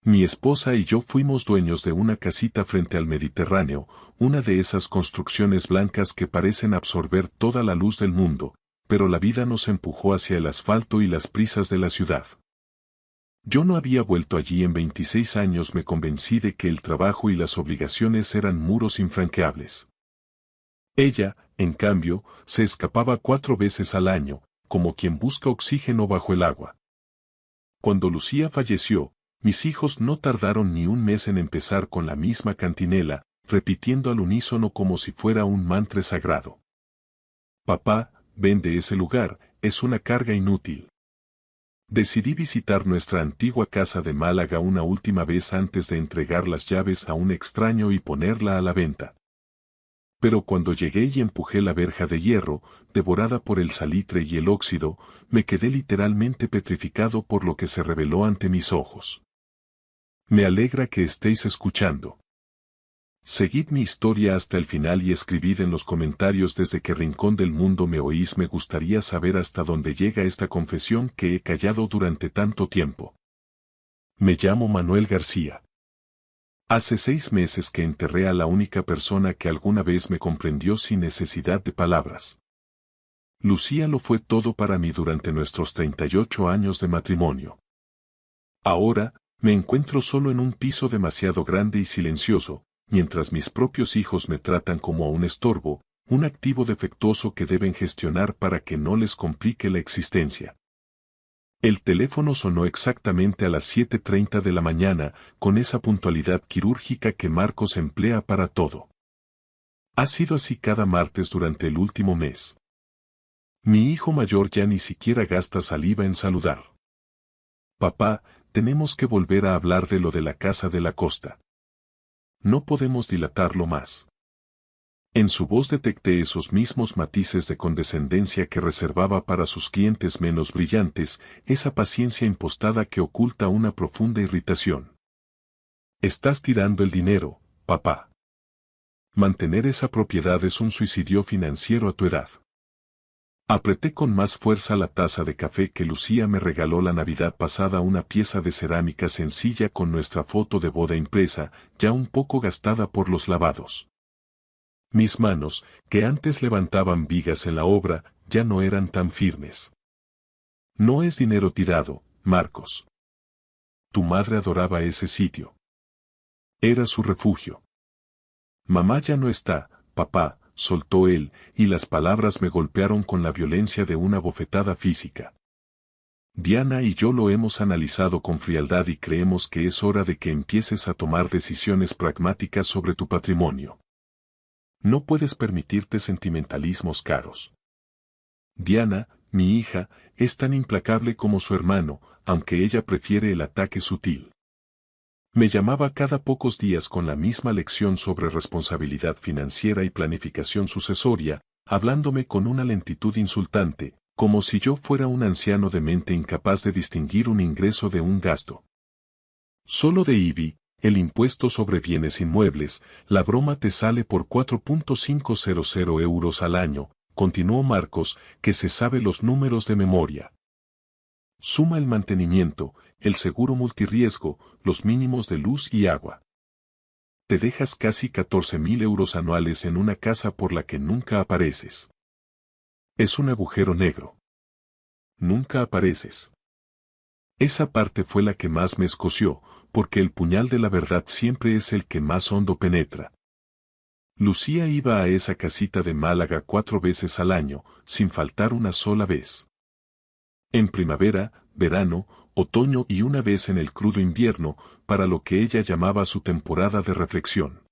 Mi esposa y yo fuimos dueños de una casita frente al Mediterráneo, una de esas construcciones blancas que parecen absorber toda la luz del mundo, pero la vida nos empujó hacia el asfalto y las prisas de la ciudad. Yo no había vuelto allí en 26 años. Me convencí de que el trabajo y las obligaciones eran muros infranqueables. Ella, en cambio, se escapaba 4 veces al año, como quien busca oxígeno bajo el agua. Cuando Lucía falleció, mis hijos no tardaron ni un mes en empezar con la misma cantinela, repitiendo al unísono como si fuera un mantra sagrado. Papá, vende ese lugar, es una carga inútil. Decidí visitar nuestra antigua casa de Málaga una última vez antes de entregar las llaves a un extraño y ponerla a la venta. Pero cuando llegué y empujé la verja de hierro, devorada por el salitre y el óxido, me quedé literalmente petrificado por lo que se reveló ante mis ojos. Me alegra que estéis escuchando. Seguid mi historia hasta el final y escribid en los comentarios desde qué rincón del mundo me oís. Me gustaría saber hasta dónde llega esta confesión que he callado durante tanto tiempo. Me llamo Manuel García. Hace 6 meses que enterré a la única persona que alguna vez me comprendió sin necesidad de palabras. Lucía lo fue todo para mí durante nuestros 38 años de matrimonio. Ahora, me encuentro solo en un piso demasiado grande y silencioso, mientras mis propios hijos me tratan como a un estorbo, un activo defectuoso que deben gestionar para que no les complique la existencia. El teléfono sonó exactamente a las 7:30 de la mañana, con esa puntualidad quirúrgica que Marcos emplea para todo. Ha sido así cada martes durante el último mes. Mi hijo mayor ya ni siquiera gasta saliva en saludar. Papá, tenemos que volver a hablar de lo de la casa de la costa. No podemos dilatarlo más. En su voz detecté esos mismos matices de condescendencia que reservaba para sus clientes menos brillantes, esa paciencia impostada que oculta una profunda irritación. Estás tirando el dinero, papá. Mantener esa propiedad es un suicidio financiero a tu edad. Apreté con más fuerza la taza de café que Lucía me regaló la Navidad pasada, una pieza de cerámica sencilla con nuestra foto de boda impresa, ya un poco gastada por los lavados. Mis manos, que antes levantaban vigas en la obra, ya no eran tan firmes. No es dinero tirado, Marcos. Tu madre adoraba ese sitio. Era su refugio. Mamá ya no está, papá, soltó él, y las palabras me golpearon con la violencia de una bofetada física. Diana y yo lo hemos analizado con frialdad y creemos que es hora de que empieces a tomar decisiones pragmáticas sobre tu patrimonio. No puedes permitirte sentimentalismos caros. Diana, mi hija, es tan implacable como su hermano, aunque ella prefiere el ataque sutil. Me llamaba cada pocos días con la misma lección sobre responsabilidad financiera y planificación sucesoria, hablándome con una lentitud insultante, como si yo fuera un anciano demente incapaz de distinguir un ingreso de un gasto. Solo de IBI, el impuesto sobre bienes inmuebles, la broma te sale por 4.500 euros al año, continuó Marcos, que se sabe los números de memoria. Suma el mantenimiento, el seguro multirriesgo, los mínimos de luz y agua. Te dejas casi 14.000 euros anuales en una casa por la que nunca apareces. Es un agujero negro. Nunca apareces. Esa parte fue la que más me escoció, porque el puñal de la verdad siempre es el que más hondo penetra. Lucía iba a esa casita de Málaga 4 veces al año, sin faltar una sola vez. En primavera, verano, otoño y una vez en el crudo invierno, para lo que ella llamaba su temporada de reflexión.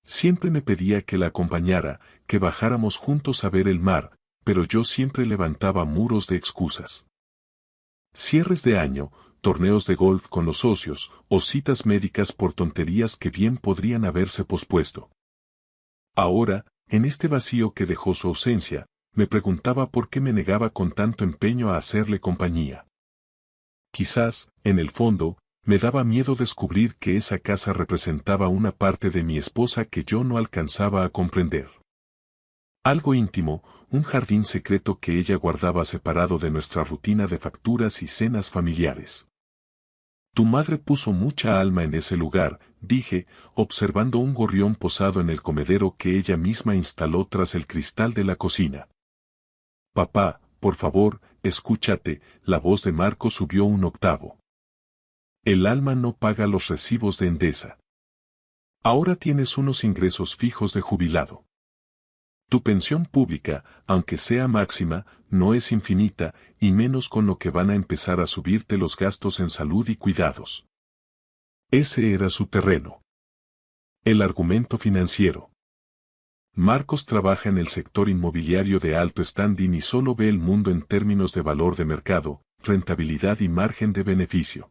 Siempre me pedía que la acompañara, que bajáramos juntos a ver el mar, pero yo siempre levantaba muros de excusas. Cierres de año, torneos de golf con los socios, o citas médicas por tonterías que bien podrían haberse pospuesto. Ahora, en este vacío que dejó su ausencia, me preguntaba por qué me negaba con tanto empeño a hacerle compañía. Quizás, en el fondo, me daba miedo descubrir que esa casa representaba una parte de mi esposa que yo no alcanzaba a comprender. Algo íntimo, un jardín secreto que ella guardaba separado de nuestra rutina de facturas y cenas familiares. Tu madre puso mucha alma en ese lugar, dije, observando un gorrión posado en el comedero que ella misma instaló tras el cristal de la cocina. Papá, por favor, escúchate, la voz de Marco subió un octavo. El alma no paga los recibos de Endesa. Ahora tienes unos ingresos fijos de jubilado. Tu pensión pública, aunque sea máxima, no es infinita, y menos con lo que van a empezar a subirte los gastos en salud y cuidados. Ese era su terreno. El argumento financiero. Marcos trabaja en el sector inmobiliario de alto standing y solo ve el mundo en términos de valor de mercado, rentabilidad y margen de beneficio.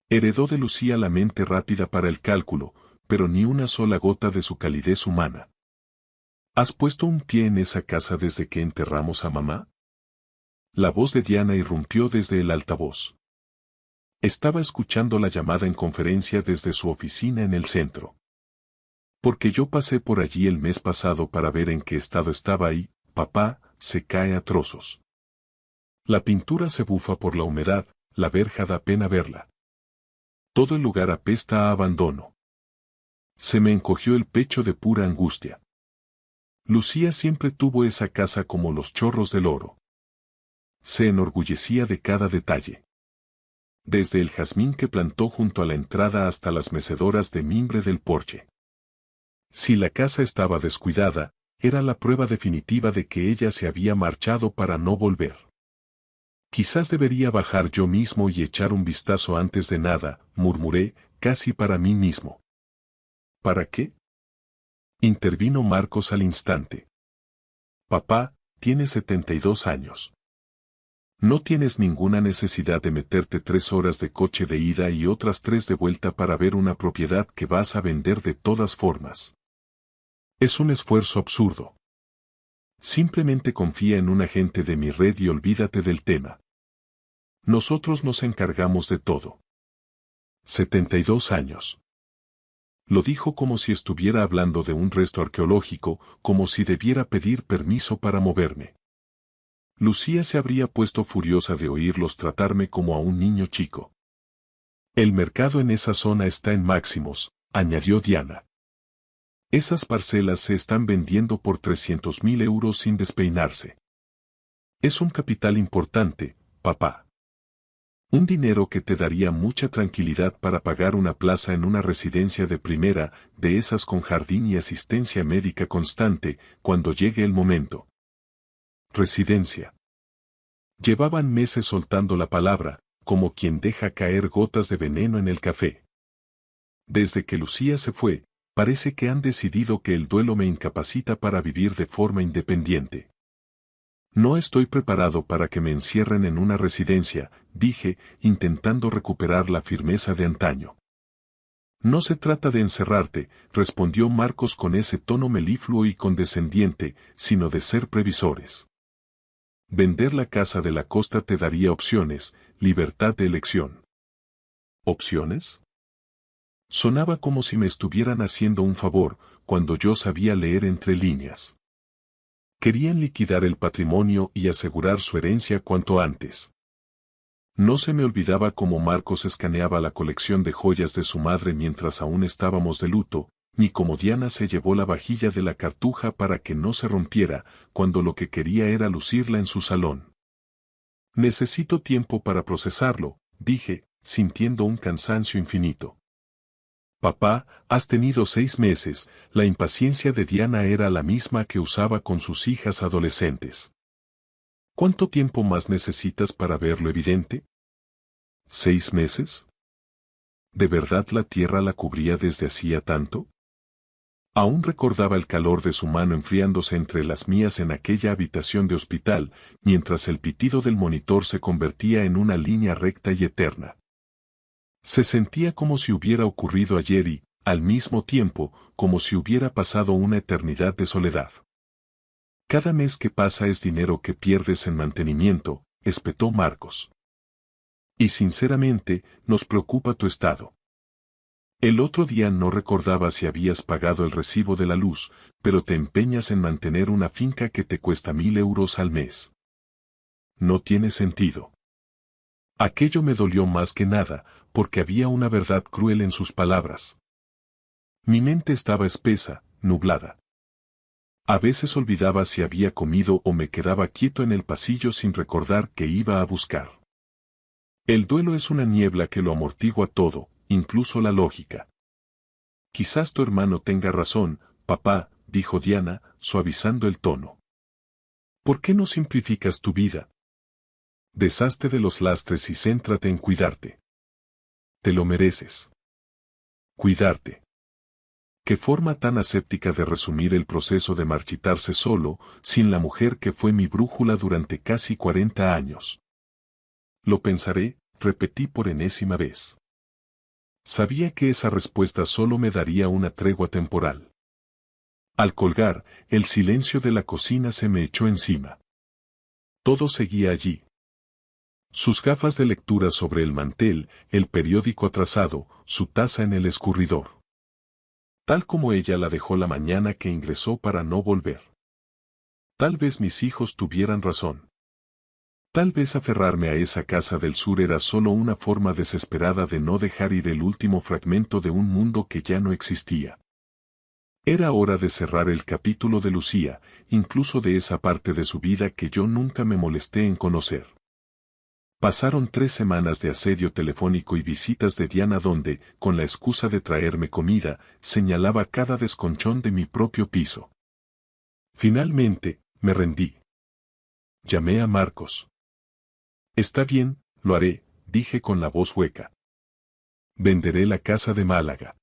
Heredó de Lucía la mente rápida para el cálculo, pero ni una sola gota de su calidez humana. ¿Has puesto un pie en esa casa desde que enterramos a mamá? La voz de Diana irrumpió desde el altavoz. Estaba escuchando la llamada en conferencia desde su oficina en el centro. Porque yo pasé por allí el mes pasado para ver en qué estado estaba y, papá, se cae a trozos. La pintura se bufa por la humedad, la verja da pena verla. Todo el lugar apesta a abandono. Se me encogió el pecho de pura angustia. Lucía siempre tuvo esa casa como los chorros del oro. Se enorgullecía de cada detalle. Desde el jazmín que plantó junto a la entrada hasta las mecedoras de mimbre del porche. Si la casa estaba descuidada, era la prueba definitiva de que ella se había marchado para no volver. Quizás debería bajar yo mismo y echar un vistazo antes de nada, murmuré, casi para mí mismo. ¿Para qué? Intervino Marcos al instante. Papá, tienes 72 años. No tienes ninguna necesidad de meterte 3 horas de coche de ida y otras 3 de vuelta para ver una propiedad que vas a vender de todas formas. Es un esfuerzo absurdo. Simplemente confía en un agente de mi red y olvídate del tema. Nosotros nos encargamos de todo. 72 años. Lo dijo como si estuviera hablando de un resto arqueológico, como si debiera pedir permiso para moverme. Lucía se habría puesto furiosa de oírlos tratarme como a un niño chico. El mercado en esa zona está en máximos, añadió Diana. Esas parcelas se están vendiendo por 300.000 euros sin despeinarse. Es un capital importante, papá. Un dinero que te daría mucha tranquilidad para pagar una plaza en una residencia de primera, de esas con jardín y asistencia médica constante, cuando llegue el momento. Residencia. Llevaban meses soltando la palabra, como quien deja caer gotas de veneno en el café. Desde que Lucía se fue, parece que han decidido que el duelo me incapacita para vivir de forma independiente. No estoy preparado para que me encierren en una residencia, dije, intentando recuperar la firmeza de antaño. No se trata de encerrarte, respondió Marcos con ese tono melifluo y condescendiente, sino de ser previsores. Vender la casa de la costa te daría opciones, libertad de elección. ¿Opciones? Sonaba como si me estuvieran haciendo un favor, cuando yo sabía leer entre líneas. Querían liquidar el patrimonio y asegurar su herencia cuanto antes. No se me olvidaba cómo Marcos escaneaba la colección de joyas de su madre mientras aún estábamos de luto, ni cómo Diana se llevó la vajilla de la cartuja para que no se rompiera, cuando lo que quería era lucirla en su salón. Necesito tiempo para procesarlo, dije, sintiendo un cansancio infinito. Papá, has tenido 6 meses, la impaciencia de Diana era la misma que usaba con sus hijas adolescentes. ¿Cuánto tiempo más necesitas para ver lo evidente? ¿6 meses? ¿De verdad la tierra la cubría desde hacía tanto? Aún recordaba el calor de su mano enfriándose entre las mías en aquella habitación de hospital, mientras el pitido del monitor se convertía en una línea recta y eterna. Se sentía como si hubiera ocurrido ayer y, al mismo tiempo, como si hubiera pasado una eternidad de soledad. Cada mes que pasa es dinero que pierdes en mantenimiento, espetó Marcos. Y sinceramente, nos preocupa tu estado. El otro día no recordaba si habías pagado el recibo de la luz, pero te empeñas en mantener una finca que te cuesta 1.000 euros al mes. No tiene sentido. Aquello me dolió más que nada, porque había una verdad cruel en sus palabras. Mi mente estaba espesa, nublada. A veces olvidaba si había comido o me quedaba quieto en el pasillo sin recordar que iba a buscar. El duelo es una niebla que lo amortigua todo, incluso la lógica. Quizás tu hermano tenga razón, papá, dijo Diana, suavizando el tono. ¿Por qué no simplificas tu vida? Deshazte de los lastres y céntrate en cuidarte. Te lo mereces. Cuidarte. Qué forma tan aséptica de resumir el proceso de marchitarse solo, sin la mujer que fue mi brújula durante casi 40 años. Lo pensaré, repetí por enésima vez. Sabía que esa respuesta solo me daría una tregua temporal. Al colgar, el silencio de la cocina se me echó encima. Todo seguía allí. Sus gafas de lectura sobre el mantel, el periódico atrasado, su taza en el escurridor. Tal como ella la dejó la mañana que ingresó para no volver. Tal vez mis hijos tuvieran razón. Tal vez aferrarme a esa casa del sur era solo una forma desesperada de no dejar ir el último fragmento de un mundo que ya no existía. Era hora de cerrar el capítulo de Lucía, incluso de esa parte de su vida que yo nunca me molesté en conocer. Pasaron 3 semanas de asedio telefónico y visitas de Diana donde, con la excusa de traerme comida, señalaba cada desconchón de mi propio piso. Finalmente, me rendí. Llamé a Marcos. Está bien, lo haré, dije con la voz hueca. Venderé la casa de Málaga.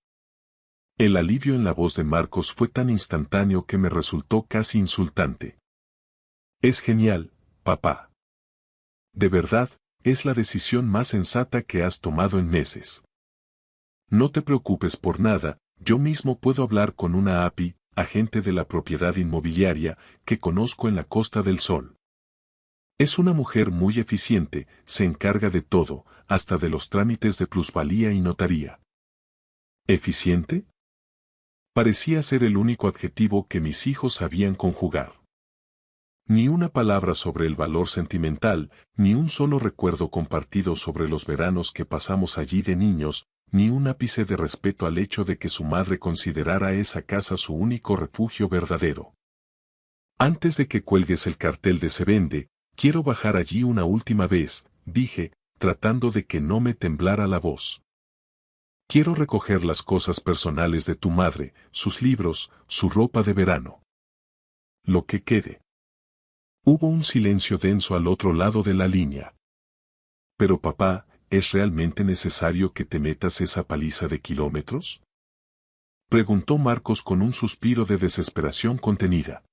El alivio en la voz de Marcos fue tan instantáneo que me resultó casi insultante. Es genial, papá. De verdad, es la decisión más sensata que has tomado en meses. No te preocupes por nada, yo mismo puedo hablar con una API, agente de la propiedad inmobiliaria, que conozco en la Costa del Sol. Es una mujer muy eficiente, se encarga de todo, hasta de los trámites de plusvalía y notaría. ¿Eficiente? Parecía ser el único adjetivo que mis hijos sabían conjugar. Ni una palabra sobre el valor sentimental, ni un solo recuerdo compartido sobre los veranos que pasamos allí de niños, ni un ápice de respeto al hecho de que su madre considerara esa casa su único refugio verdadero. Antes de que cuelgues el cartel de se vende, quiero bajar allí una última vez, dije, tratando de que no me temblara la voz. Quiero recoger las cosas personales de tu madre, sus libros, su ropa de verano. Lo que quede. Hubo un silencio denso al otro lado de la línea. Pero papá, ¿es realmente necesario que te metas esa paliza de kilómetros? Preguntó Marcos con un suspiro de desesperación contenida.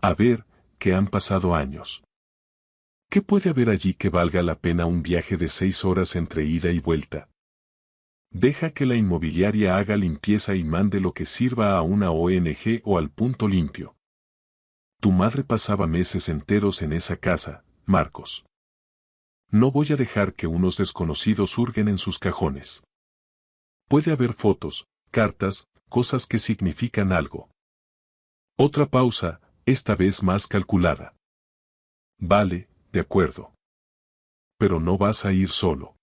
A ver, que han pasado años. ¿Qué puede haber allí que valga la pena un viaje de 6 horas entre ida y vuelta? Deja que la inmobiliaria haga limpieza y mande lo que sirva a una ONG o al Punto Limpio. Tu madre pasaba meses enteros en esa casa, Marcos. No voy a dejar que unos desconocidos hurguen en sus cajones. Puede haber fotos, cartas, cosas que significan algo. Otra pausa, esta vez más calculada. Vale, de acuerdo. Pero no vas a ir solo.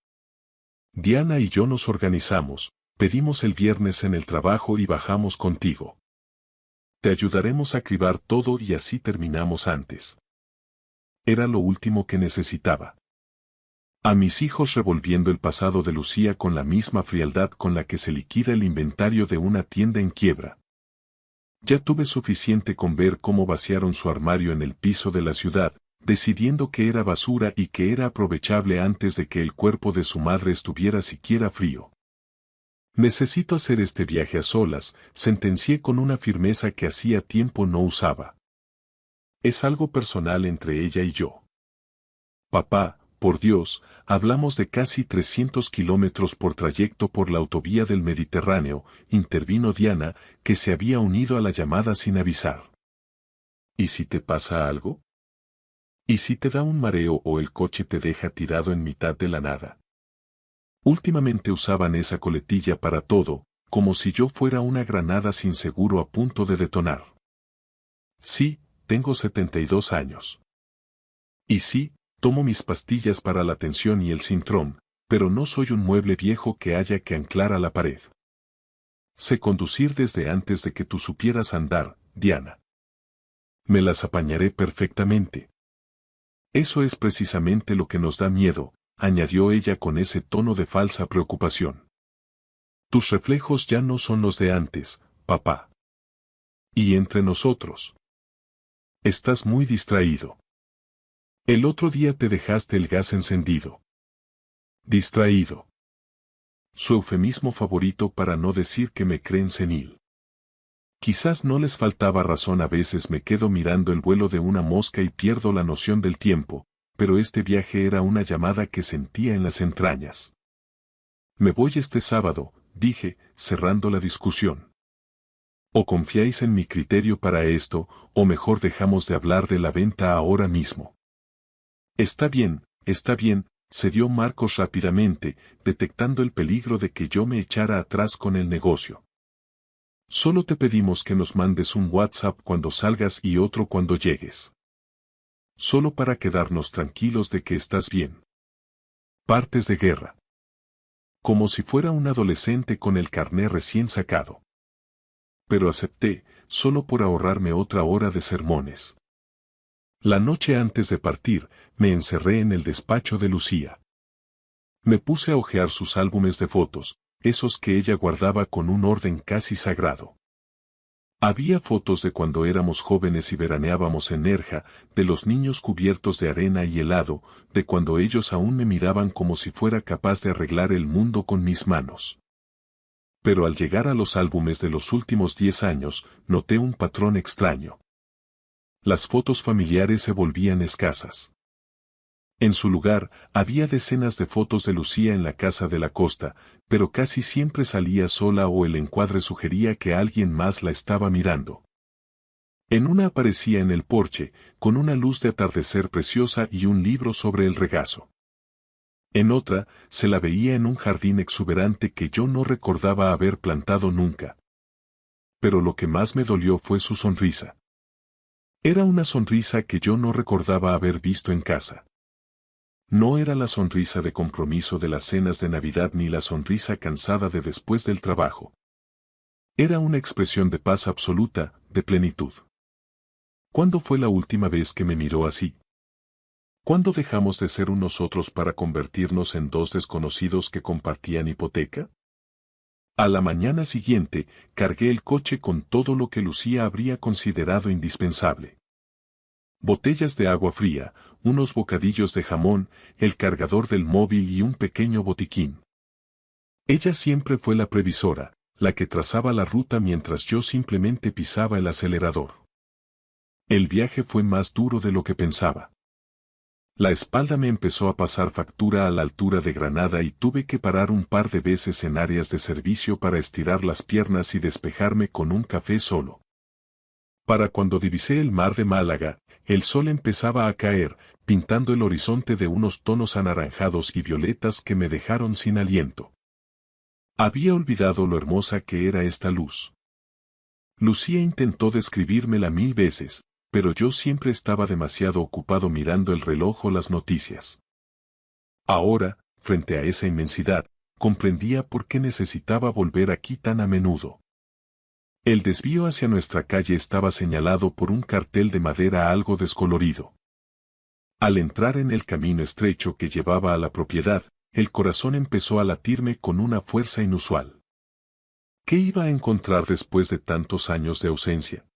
Diana y yo nos organizamos, pedimos el viernes en el trabajo y bajamos contigo. Te ayudaremos a cribar todo y así terminamos antes. Era lo último que necesitaba. A mis hijos revolviendo el pasado de Lucía con la misma frialdad con la que se liquida el inventario de una tienda en quiebra. Ya tuve suficiente con ver cómo vaciaron su armario en el piso de la ciudad, decidiendo que era basura y que era aprovechable antes de que el cuerpo de su madre estuviera siquiera frío. Necesito hacer este viaje a solas, sentencié con una firmeza que hacía tiempo no usaba. Es algo personal entre ella y yo. Papá, por Dios, hablamos de casi 300 kilómetros por trayecto por la autovía del Mediterráneo, intervino Diana, que se había unido a la llamada sin avisar. ¿Y si te pasa algo? ¿Y si te da un mareo o el coche te deja tirado en mitad de la nada? Últimamente usaban esa coletilla para todo, como si yo fuera una granada sin seguro a punto de detonar. Sí, tengo 72 años. Y sí, Tomo mis pastillas para la tensión y el sintrón, pero no soy un mueble viejo que haya que anclar a la pared. Sé conducir desde antes de que tú supieras andar, Diana. Me las apañaré perfectamente. Eso es precisamente lo que nos da miedo, añadió ella con ese tono de falsa preocupación. Tus reflejos ya no son los de antes, papá. Y entre nosotros. Estás muy distraído. El otro día te dejaste el gas encendido. Distraído. Su eufemismo favorito para no decir que me creen senil. Quizás no les faltaba razón, a veces me quedo mirando el vuelo de una mosca y pierdo la noción del tiempo, pero este viaje era una llamada que sentía en las entrañas. Me voy este sábado, dije, cerrando la discusión. O confiáis en mi criterio para esto, o mejor dejamos de hablar de la venta ahora mismo. Está bien, cedió Marcos rápidamente, detectando el peligro de que yo me echara atrás con el negocio. Solo te pedimos que nos mandes un WhatsApp cuando salgas y otro cuando llegues. Solo para quedarnos tranquilos de que estás bien. Partes de guerra. Como si fuera un adolescente con el carné recién sacado. Pero acepté, solo por ahorrarme otra hora de sermones. La noche antes de partir, me encerré en el despacho de Lucía. Me puse a hojear sus álbumes de fotos, esos que ella guardaba con un orden casi sagrado. Había fotos de cuando éramos jóvenes y veraneábamos en Nerja, de los niños cubiertos de arena y helado, de cuando ellos aún me miraban como si fuera capaz de arreglar el mundo con mis manos. Pero al llegar a los álbumes de los últimos 10 años, noté un patrón extraño. Las fotos familiares se volvían escasas. En su lugar, había decenas de fotos de Lucía en la casa de la costa, pero casi siempre salía sola o el encuadre sugería que alguien más la estaba mirando. En una aparecía en el porche, con una luz de atardecer preciosa y un libro sobre el regazo. En otra, se la veía en un jardín exuberante que yo no recordaba haber plantado nunca. Pero lo que más me dolió fue su sonrisa. Era una sonrisa que yo no recordaba haber visto en casa. No era la sonrisa de compromiso de las cenas de Navidad ni la sonrisa cansada de después del trabajo. Era una expresión de paz absoluta, de plenitud. ¿Cuándo fue la última vez que me miró así? ¿Cuándo dejamos de ser unos otros para convertirnos en dos desconocidos que compartían hipoteca? A la mañana siguiente, cargué el coche con todo lo que Lucía habría considerado indispensable. Botellas de agua fría, unos bocadillos de jamón, el cargador del móvil y un pequeño botiquín. Ella siempre fue la previsora, la que trazaba la ruta mientras yo simplemente pisaba el acelerador. El viaje fue más duro de lo que pensaba. La espalda me empezó a pasar factura a la altura de Granada y tuve que parar un par de veces en áreas de servicio para estirar las piernas y despejarme con un café solo. Para cuando divisé el mar de Málaga, el sol empezaba a caer, pintando el horizonte de unos tonos anaranjados y violetas que me dejaron sin aliento. Había olvidado lo hermosa que era esta luz. Lucía intentó describírmela 1000 veces, pero yo siempre estaba demasiado ocupado mirando el reloj o las noticias. Ahora, frente a esa inmensidad, comprendía por qué necesitaba volver aquí tan a menudo. El desvío hacia nuestra calle estaba señalado por un cartel de madera algo descolorido. Al entrar en el camino estrecho que llevaba a la propiedad, el corazón empezó a latirme con una fuerza inusual. ¿Qué iba a encontrar después de tantos años de ausencia?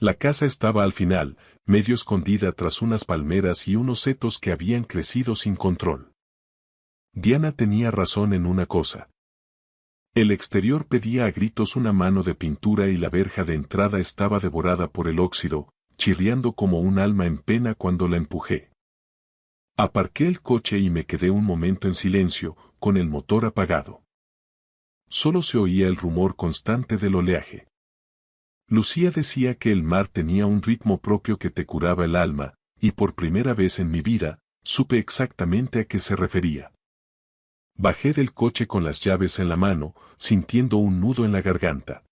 La casa estaba al final, medio escondida tras unas palmeras y unos setos que habían crecido sin control. Diana tenía razón en una cosa. El exterior pedía a gritos una mano de pintura y la verja de entrada estaba devorada por el óxido, chirriando como un alma en pena cuando la empujé. Aparqué el coche y me quedé un momento en silencio, con el motor apagado. Solo se oía el rumor constante del oleaje. Lucía decía que el mar tenía un ritmo propio que te curaba el alma, y por primera vez en mi vida, supe exactamente a qué se refería. Bajé del coche con las llaves en la mano, sintiendo un nudo en la garganta.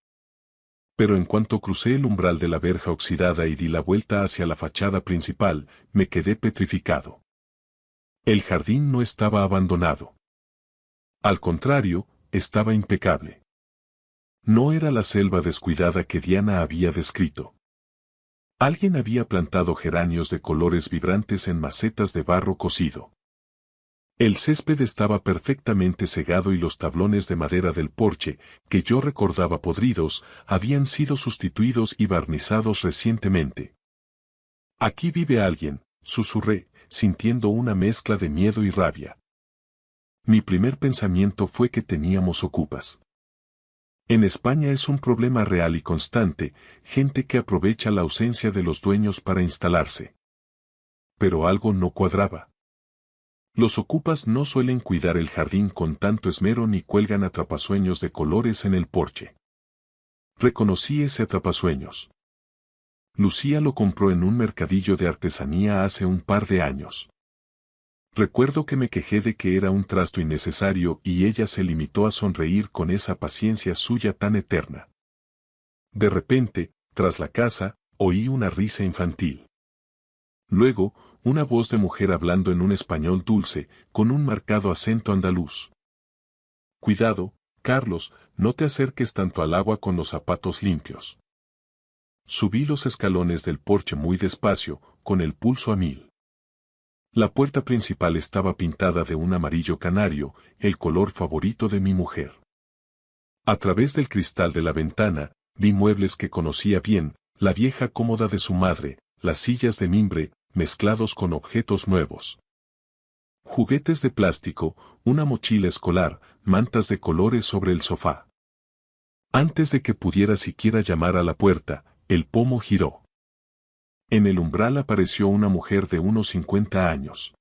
Pero en cuanto crucé el umbral de la verja oxidada y di la vuelta hacia la fachada principal, me quedé petrificado. El jardín no estaba abandonado. Al contrario, estaba impecable. No era la selva descuidada que Diana había descrito. Alguien había plantado geranios de colores vibrantes en macetas de barro cocido. El césped estaba perfectamente segado y los tablones de madera del porche, que yo recordaba podridos, habían sido sustituidos y barnizados recientemente. Aquí vive alguien, susurré, sintiendo una mezcla de miedo y rabia. Mi primer pensamiento fue que teníamos ocupas. En España es un problema real y constante, gente que aprovecha la ausencia de los dueños para instalarse. Pero algo no cuadraba. Los ocupas no suelen cuidar el jardín con tanto esmero ni cuelgan atrapasueños de colores en el porche. Reconocí ese atrapasueños. Lucía lo compró en un mercadillo de artesanía hace un par de años. Recuerdo que me quejé de que era un trasto innecesario y ella se limitó a sonreír con esa paciencia suya tan eterna. De repente, tras la casa, oí una risa infantil. Luego, una voz de mujer hablando en un español dulce, con un marcado acento andaluz. Cuidado, Carlos, no te acerques tanto al agua con los zapatos limpios. Subí los escalones del porche muy despacio, con el pulso a 1000. La puerta principal estaba pintada de un amarillo canario, el color favorito de mi mujer. A través del cristal de la ventana, vi muebles que conocía bien, la vieja cómoda de su madre, las sillas de mimbre, mezclados con objetos nuevos. Juguetes de plástico, una mochila escolar, mantas de colores sobre el sofá. Antes de que pudiera siquiera llamar a la puerta, el pomo giró. En el umbral apareció una mujer de unos 50 años.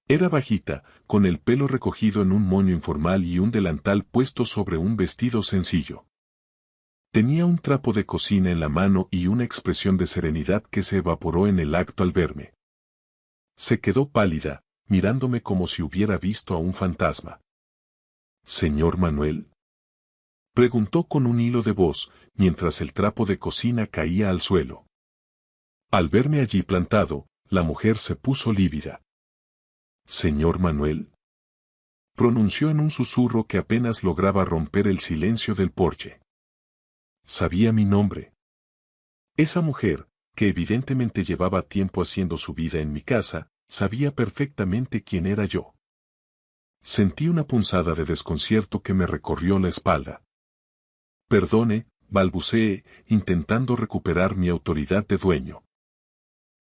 Era bajita, con el pelo recogido en un moño informal y un delantal puesto sobre un vestido sencillo. Tenía un trapo de cocina en la mano y una expresión de serenidad que se evaporó en el acto al verme. Se quedó pálida, mirándome como si hubiera visto a un fantasma. «¿Señor Manuel?», preguntó con un hilo de voz, mientras el trapo de cocina caía al suelo. Al verme allí plantado, la mujer se puso lívida. «¿Señor Manuel?», pronunció en un susurro que apenas lograba romper el silencio del porche. Sabía mi nombre. Esa mujer, que evidentemente llevaba tiempo haciendo su vida en mi casa, sabía perfectamente quién era yo. Sentí una punzada de desconcierto que me recorrió la espalda. «Perdone», balbuceé, intentando recuperar mi autoridad de dueño.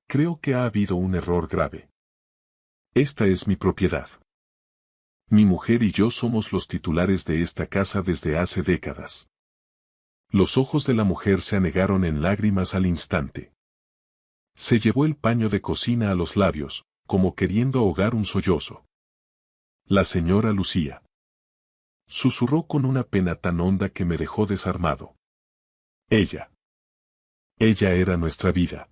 «Creo que ha habido un error grave. Esta es mi propiedad. Mi mujer y yo somos los titulares de esta casa desde hace décadas». Los ojos de la mujer se anegaron en lágrimas al instante. Se llevó el paño de cocina a los labios, como queriendo ahogar un sollozo. «La señora Lucía», susurró con una pena tan honda que me dejó desarmado. Ella era nuestra vida.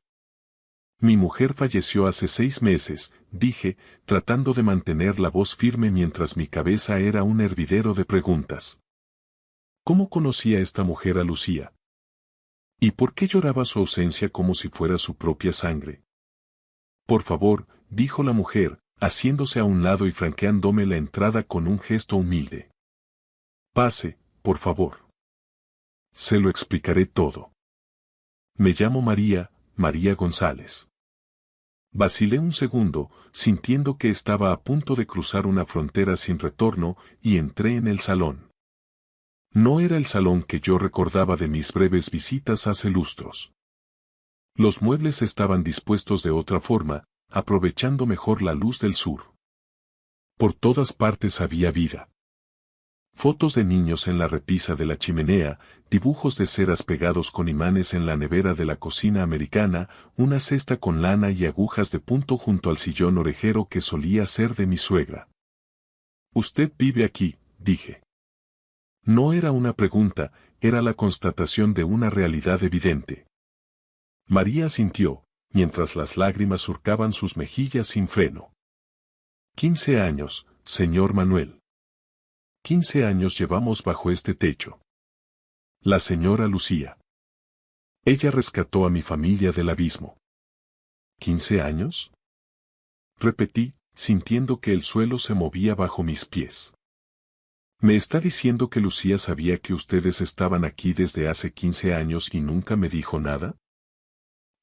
Mi mujer falleció hace 6 meses, dije, tratando de mantener la voz firme mientras mi cabeza era un hervidero de preguntas. ¿Cómo conocía esta mujer a Lucía? ¿Y por qué lloraba su ausencia como si fuera su propia sangre? «Por favor», dijo la mujer, haciéndose a un lado y franqueándome la entrada con un gesto humilde. «Pase, por favor. Se lo explicaré todo. Me llamo María González». Vacilé un segundo, sintiendo que estaba a punto de cruzar una frontera sin retorno, y entré en el salón. No era el salón que yo recordaba de mis breves visitas hace lustros. Los muebles estaban dispuestos de otra forma, aprovechando mejor la luz del sur. Por todas partes había vida. Fotos de niños en la repisa de la chimenea, dibujos de ceras pegados con imanes en la nevera de la cocina americana, una cesta con lana y agujas de punto junto al sillón orejero que solía ser de mi suegra. «¿Usted vive aquí?», dije. No era una pregunta, era la constatación de una realidad evidente. María asintió, mientras las lágrimas surcaban sus mejillas sin freno. «15 años, señor Manuel. 15 años llevamos bajo este techo. La señora Lucía. Ella rescató a mi familia del abismo». «¿15 años?», repetí, sintiendo que el suelo se movía bajo mis pies. ¿Me está diciendo que Lucía sabía que ustedes estaban aquí desde hace 15 años y nunca me dijo nada?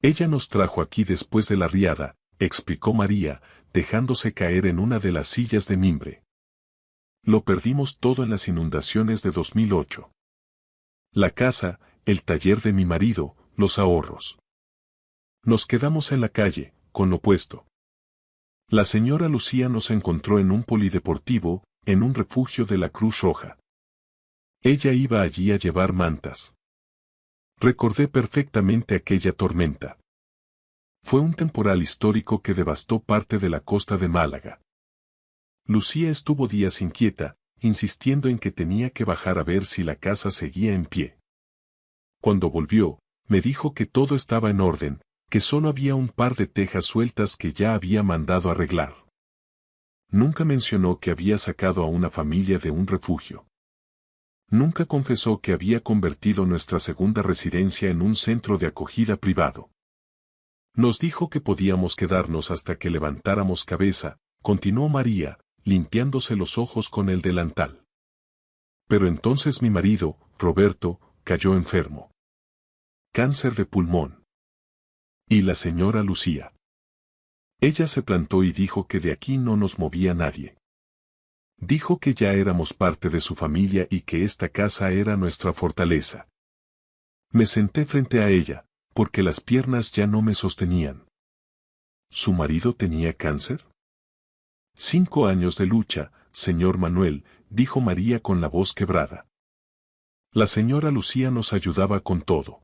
Ella nos trajo aquí después de la riada, explicó María, dejándose caer en una de las sillas de mimbre. Lo perdimos todo en las inundaciones de 2008. La casa, el taller de mi marido, los ahorros. Nos quedamos en la calle, con lo puesto. La señora Lucía nos encontró en un polideportivo, en un refugio de la Cruz Roja. Ella iba allí a llevar mantas. Recordé perfectamente aquella tormenta. Fue un temporal histórico que devastó parte de la costa de Málaga. Lucía estuvo días inquieta, insistiendo en que tenía que bajar a ver si la casa seguía en pie. Cuando volvió, me dijo que todo estaba en orden, que solo había un par de tejas sueltas que ya había mandado arreglar. Nunca mencionó que había sacado a una familia de un refugio. Nunca confesó que había convertido nuestra segunda residencia en un centro de acogida privado. Nos dijo que podíamos quedarnos hasta que levantáramos cabeza, continuó María, limpiándose los ojos con el delantal. Pero entonces mi marido, Roberto, cayó enfermo. Cáncer de pulmón. Y la señora Lucía. Ella se plantó y dijo que de aquí no nos movía nadie. Dijo que ya éramos parte de su familia y que esta casa era nuestra fortaleza. Me senté frente a ella, porque las piernas ya no me sostenían. ¿Su marido tenía cáncer? 5 años de lucha, señor Manuel, dijo María con la voz quebrada. La señora Lucía nos ayudaba con todo.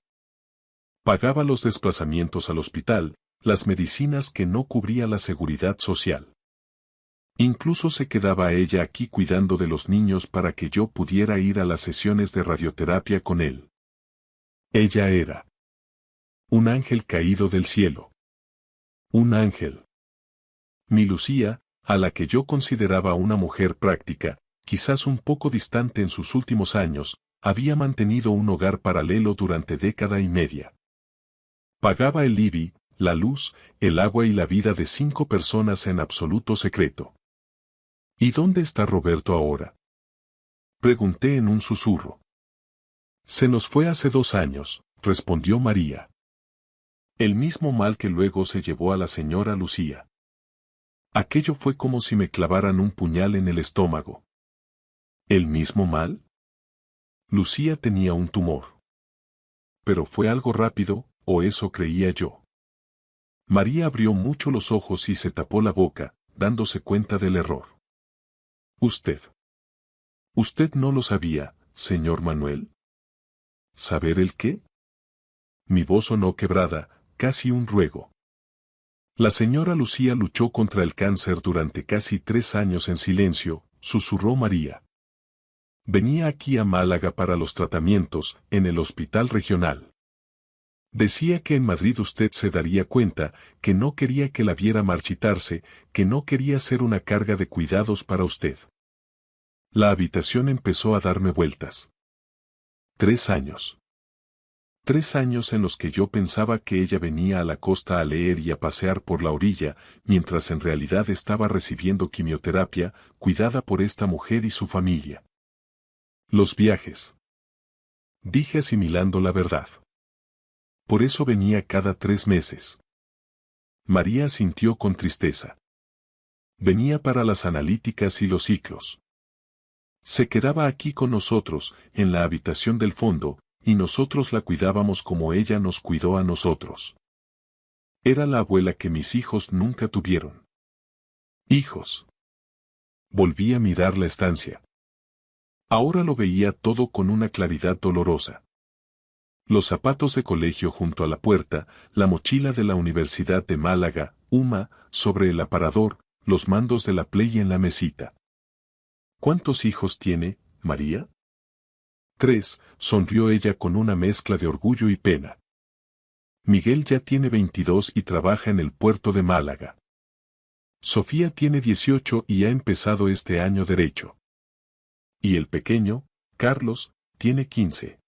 Pagaba los desplazamientos al hospital, las medicinas que no cubría la seguridad social. Incluso se quedaba ella aquí cuidando de los niños para que yo pudiera ir a las sesiones de radioterapia con él. Ella era un ángel caído del cielo. Un ángel. Mi Lucía, a la que yo consideraba una mujer práctica, quizás un poco distante en sus últimos años, había mantenido un hogar paralelo durante década y media. Pagaba el IBI, la luz, el agua y la vida de 5 personas en absoluto secreto. ¿Y dónde está Roberto ahora? Pregunté en un susurro. Se nos fue hace 2 años, respondió María. El mismo mal que luego se llevó a la señora Lucía. Aquello fue como si me clavaran un puñal en el estómago. ¿El mismo mal? Lucía tenía un tumor. Pero fue algo rápido, o eso creía yo. María abrió mucho los ojos y se tapó la boca, dándose cuenta del error. Usted no lo sabía, señor Manuel. ¿Saber el qué? Mi voz sonó quebrada, casi un ruego. La señora Lucía luchó contra el cáncer durante casi 3 años en silencio, susurró María. Venía aquí a Málaga para los tratamientos, en el hospital regional. Decía que en Madrid usted se daría cuenta, que no quería que la viera marchitarse, que no quería ser una carga de cuidados para usted. La habitación empezó a darme vueltas. 3 años. 3 años en los que yo pensaba que ella venía a la costa a leer y a pasear por la orilla, mientras en realidad estaba recibiendo quimioterapia, cuidada por esta mujer y su familia. Los viajes. Dije asimilando la verdad. Por eso venía cada 3 meses. María sintió con tristeza. Venía para las analíticas y los ciclos. Se quedaba aquí con nosotros, en la habitación del fondo, y nosotros la cuidábamos como ella nos cuidó a nosotros. Era la abuela que mis hijos nunca tuvieron. Hijos. Volví a mirar la estancia. Ahora lo veía todo con una claridad dolorosa. Los zapatos de colegio junto a la puerta, la mochila de la Universidad de Málaga, UMA, sobre el aparador, los mandos de la Play en la mesita. ¿Cuántos hijos tiene, María? 3, sonrió ella con una mezcla de orgullo y pena. Miguel ya tiene 22 y trabaja en el puerto de Málaga. Sofía tiene 18 y ha empezado este año derecho. Y el pequeño, Carlos, tiene 15.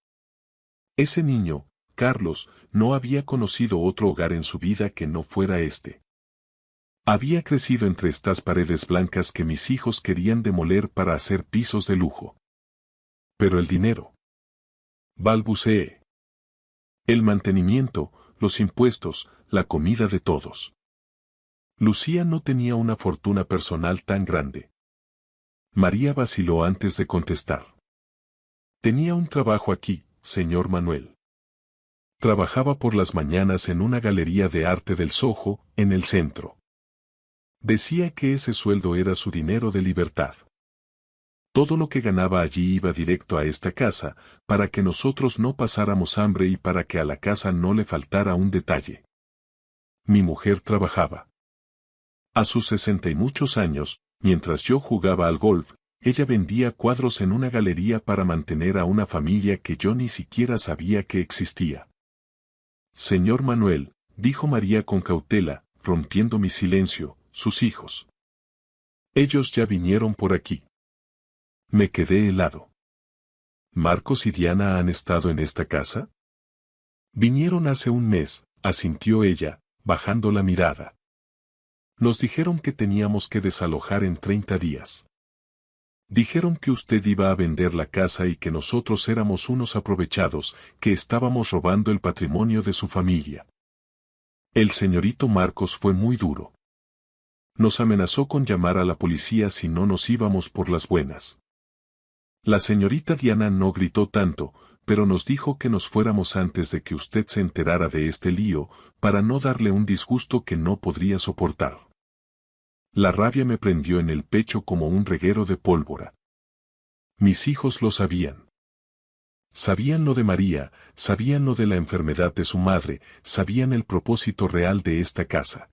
Ese niño, Carlos, no había conocido otro hogar en su vida que no fuera este. Había crecido entre estas paredes blancas que mis hijos querían demoler para hacer pisos de lujo. Pero el dinero. Balbuceé. El mantenimiento, los impuestos, la comida de todos. Lucía no tenía una fortuna personal tan grande. María vaciló antes de contestar. Tenía un trabajo aquí, señor Manuel. Trabajaba por las mañanas en una galería de arte del Soho, en el centro. Decía que ese sueldo era su dinero de libertad. Todo lo que ganaba allí iba directo a esta casa, para que nosotros no pasáramos hambre y para que a la casa no le faltara un detalle. Mi mujer trabajaba. A sus 60 y muchos años, mientras yo jugaba al golf, ella vendía cuadros en una galería para mantener a una familia que yo ni siquiera sabía que existía. Señor Manuel, dijo María con cautela, rompiendo mi silencio, sus hijos. Ellos ya vinieron por aquí. Me quedé helado. ¿Marcos y Diana han estado en esta casa? Vinieron hace un mes, asintió ella, bajando la mirada. Nos dijeron que teníamos que desalojar en 30 días. Dijeron que usted iba a vender la casa y que nosotros éramos unos aprovechados, que estábamos robando el patrimonio de su familia. El señorito Marcos fue muy duro. Nos amenazó con llamar a la policía si no nos íbamos por las buenas. La señorita Diana no gritó tanto, pero nos dijo que nos fuéramos antes de que usted se enterara de este lío, para no darle un disgusto que no podría soportar. La rabia me prendió en el pecho como un reguero de pólvora. Mis hijos lo sabían. Sabían lo de María, sabían lo de la enfermedad de su madre, sabían el propósito real de esta casa.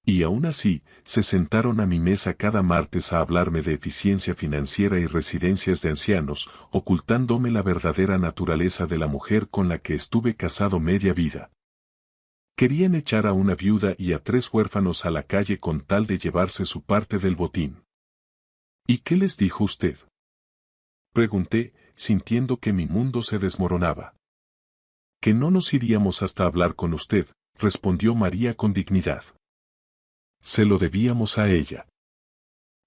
Y aún así, se sentaron a mi mesa cada martes a hablarme de eficiencia financiera y residencias de ancianos, ocultándome la verdadera naturaleza de la mujer con la que estuve casado media vida. Querían echar a una viuda y a 3 huérfanos a la calle con tal de llevarse su parte del botín. ¿Y qué les dijo usted? Pregunté, sintiendo que mi mundo se desmoronaba. Que no nos iríamos hasta hablar con usted, respondió María con dignidad. Se lo debíamos a ella.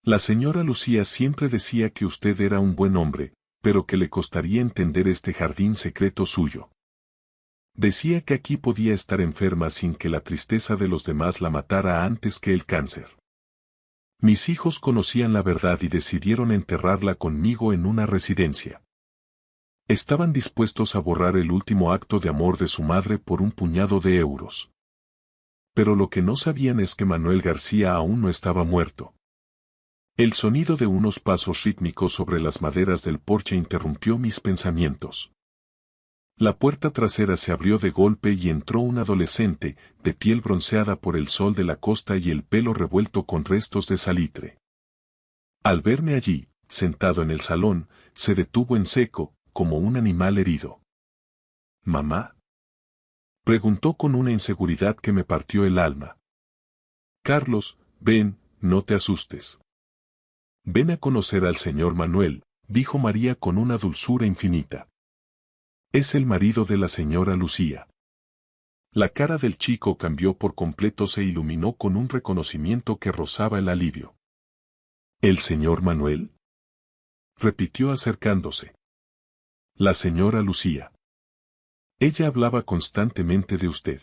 La señora Lucía siempre decía que usted era un buen hombre, pero que le costaría entender este jardín secreto suyo. Decía que aquí podía estar enferma sin que la tristeza de los demás la matara antes que el cáncer. Mis hijos conocían la verdad y decidieron enterrarla conmigo en una residencia. Estaban dispuestos a borrar el último acto de amor de su madre por un puñado de euros. Pero lo que no sabían es que Manuel García aún no estaba muerto. El sonido de unos pasos rítmicos sobre las maderas del porche interrumpió mis pensamientos. La puerta trasera se abrió de golpe y entró un adolescente, de piel bronceada por el sol de la costa y el pelo revuelto con restos de salitre. Al verme allí, sentado en el salón, se detuvo en seco, como un animal herido. ¿Mamá? Preguntó con una inseguridad que me partió el alma. Carlos, ven, no te asustes. Ven a conocer al señor Manuel, dijo María con una dulzura infinita. Es el marido de la señora Lucía. La cara del chico cambió por completo, se iluminó con un reconocimiento que rozaba el alivio. ¿El señor Manuel? Repitió acercándose. La señora Lucía. Ella hablaba constantemente de usted.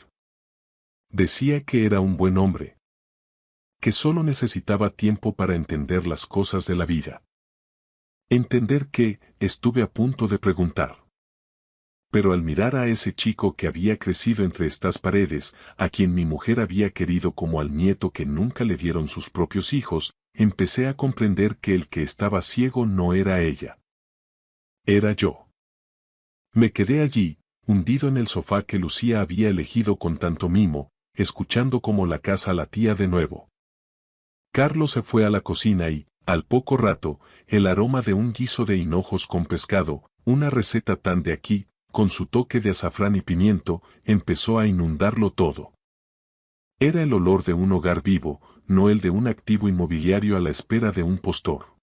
Decía que era un buen hombre. Que solo necesitaba tiempo para entender las cosas de la vida. ¿Entender qué? Estuve a punto de preguntar. Pero al mirar a ese chico que había crecido entre estas paredes, a quien mi mujer había querido como al nieto que nunca le dieron sus propios hijos, empecé a comprender que el que estaba ciego no era ella. Era yo. Me quedé allí, hundido en el sofá que Lucía había elegido con tanto mimo, escuchando cómo la casa latía de nuevo. Carlos se fue a la cocina y, al poco rato, el aroma de un guiso de hinojos con pescado, una receta tan de aquí, con su toque de azafrán y pimiento, empezó a inundarlo todo. Era el olor de un hogar vivo, no el de un activo inmobiliario a la espera de un postor.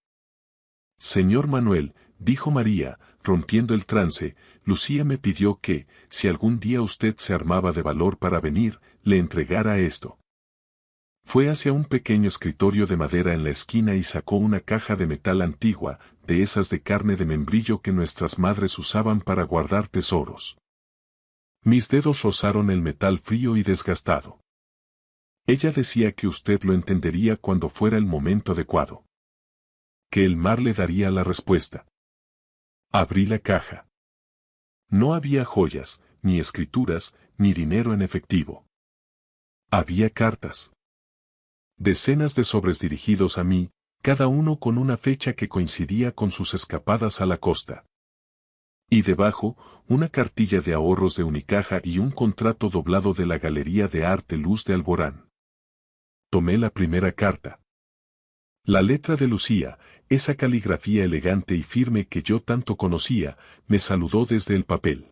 Señor Manuel, dijo María, rompiendo el trance, Lucía me pidió que, si algún día usted se armaba de valor para venir, le entregara esto. Fue hacia un pequeño escritorio de madera en la esquina y sacó una caja de metal antigua, de esas de carne de membrillo que nuestras madres usaban para guardar tesoros. Mis dedos rozaron el metal frío y desgastado. Ella decía que usted lo entendería cuando fuera el momento adecuado. Que el mar le daría la respuesta. Abrí la caja. No había joyas, ni escrituras, ni dinero en efectivo. Había cartas. Decenas de sobres dirigidos a mí, cada uno con una fecha que coincidía con sus escapadas a la costa. Y debajo, una cartilla de ahorros de Unicaja y un contrato doblado de la Galería de Arte Luz de Alborán. Tomé la primera carta. La letra de Lucía, esa caligrafía elegante y firme que yo tanto conocía, me saludó desde el papel.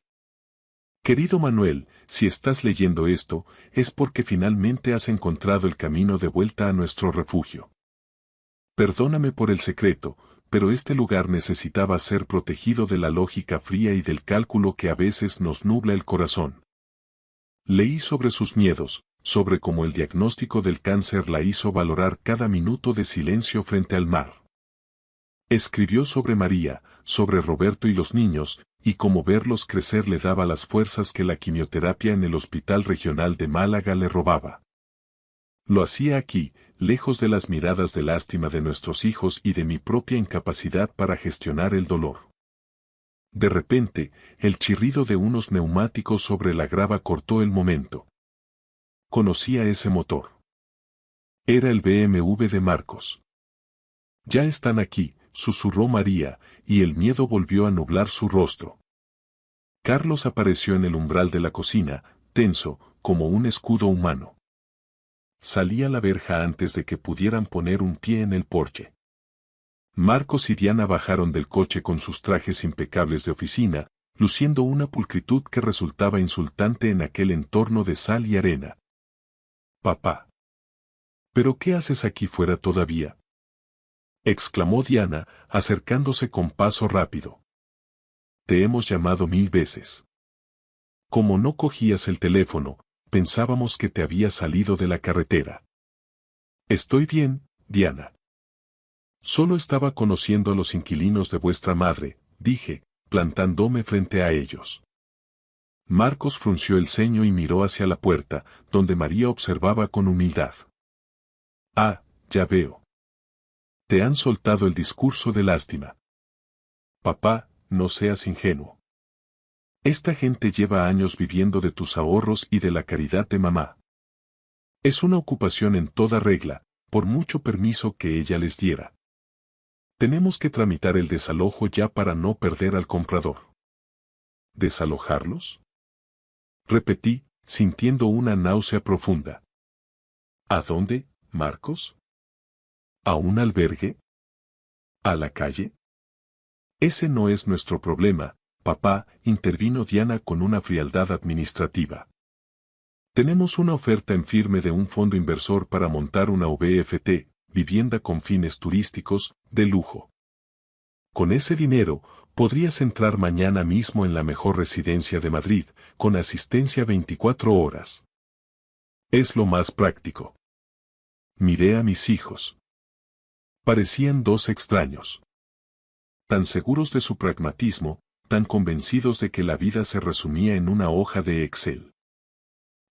Querido Manuel, si estás leyendo esto, es porque finalmente has encontrado el camino de vuelta a nuestro refugio. Perdóname por el secreto, pero este lugar necesitaba ser protegido de la lógica fría y del cálculo que a veces nos nubla el corazón. Leí sobre sus miedos, sobre cómo el diagnóstico del cáncer la hizo valorar cada minuto de silencio frente al mar. Escribió sobre María, sobre Roberto y los niños, y cómo verlos crecer le daba las fuerzas que la quimioterapia en el Hospital Regional de Málaga le robaba. Lo hacía aquí, lejos de las miradas de lástima de nuestros hijos y de mi propia incapacidad para gestionar el dolor. De repente, el chirrido de unos neumáticos sobre la grava cortó el momento. Conocía ese motor. Era el BMW de Marcos. Ya están aquí, susurró María, y el miedo volvió a nublar su rostro. Carlos apareció en el umbral de la cocina, tenso, como un escudo humano. Salí a la verja antes de que pudieran poner un pie en el porche. Marcos y Diana bajaron del coche con sus trajes impecables de oficina, luciendo una pulcritud que resultaba insultante en aquel entorno de sal y arena. Papá. ¿Pero qué haces aquí fuera todavía? Exclamó Diana, acercándose con paso rápido. Te hemos llamado 1000 veces. Como no cogías el teléfono, pensábamos que te había salido de la carretera. Estoy bien, Diana. Solo estaba conociendo a los inquilinos de vuestra madre, dije, plantándome frente a ellos. Marcos frunció el ceño y miró hacia la puerta, donde María observaba con humildad. Ah, ya veo. Te han soltado el discurso de lástima. Papá, no seas ingenuo. Esta gente lleva años viviendo de tus ahorros y de la caridad de mamá. Es una ocupación en toda regla, por mucho permiso que ella les diera. Tenemos que tramitar el desalojo ya para no perder al comprador. ¿Desalojarlos? Repetí, sintiendo una náusea profunda. ¿A dónde, Marcos? ¿A un albergue? ¿A la calle? Ese no es nuestro problema, papá, intervino Diana con una frialdad administrativa. Tenemos una oferta en firme de un fondo inversor para montar una VFT, vivienda con fines turísticos, de lujo. Con ese dinero, podrías entrar mañana mismo en la mejor residencia de Madrid, con asistencia 24 horas. Es lo más práctico. Miré a mis hijos. Parecían dos extraños. Tan seguros de su pragmatismo, tan convencidos de que la vida se resumía en una hoja de Excel.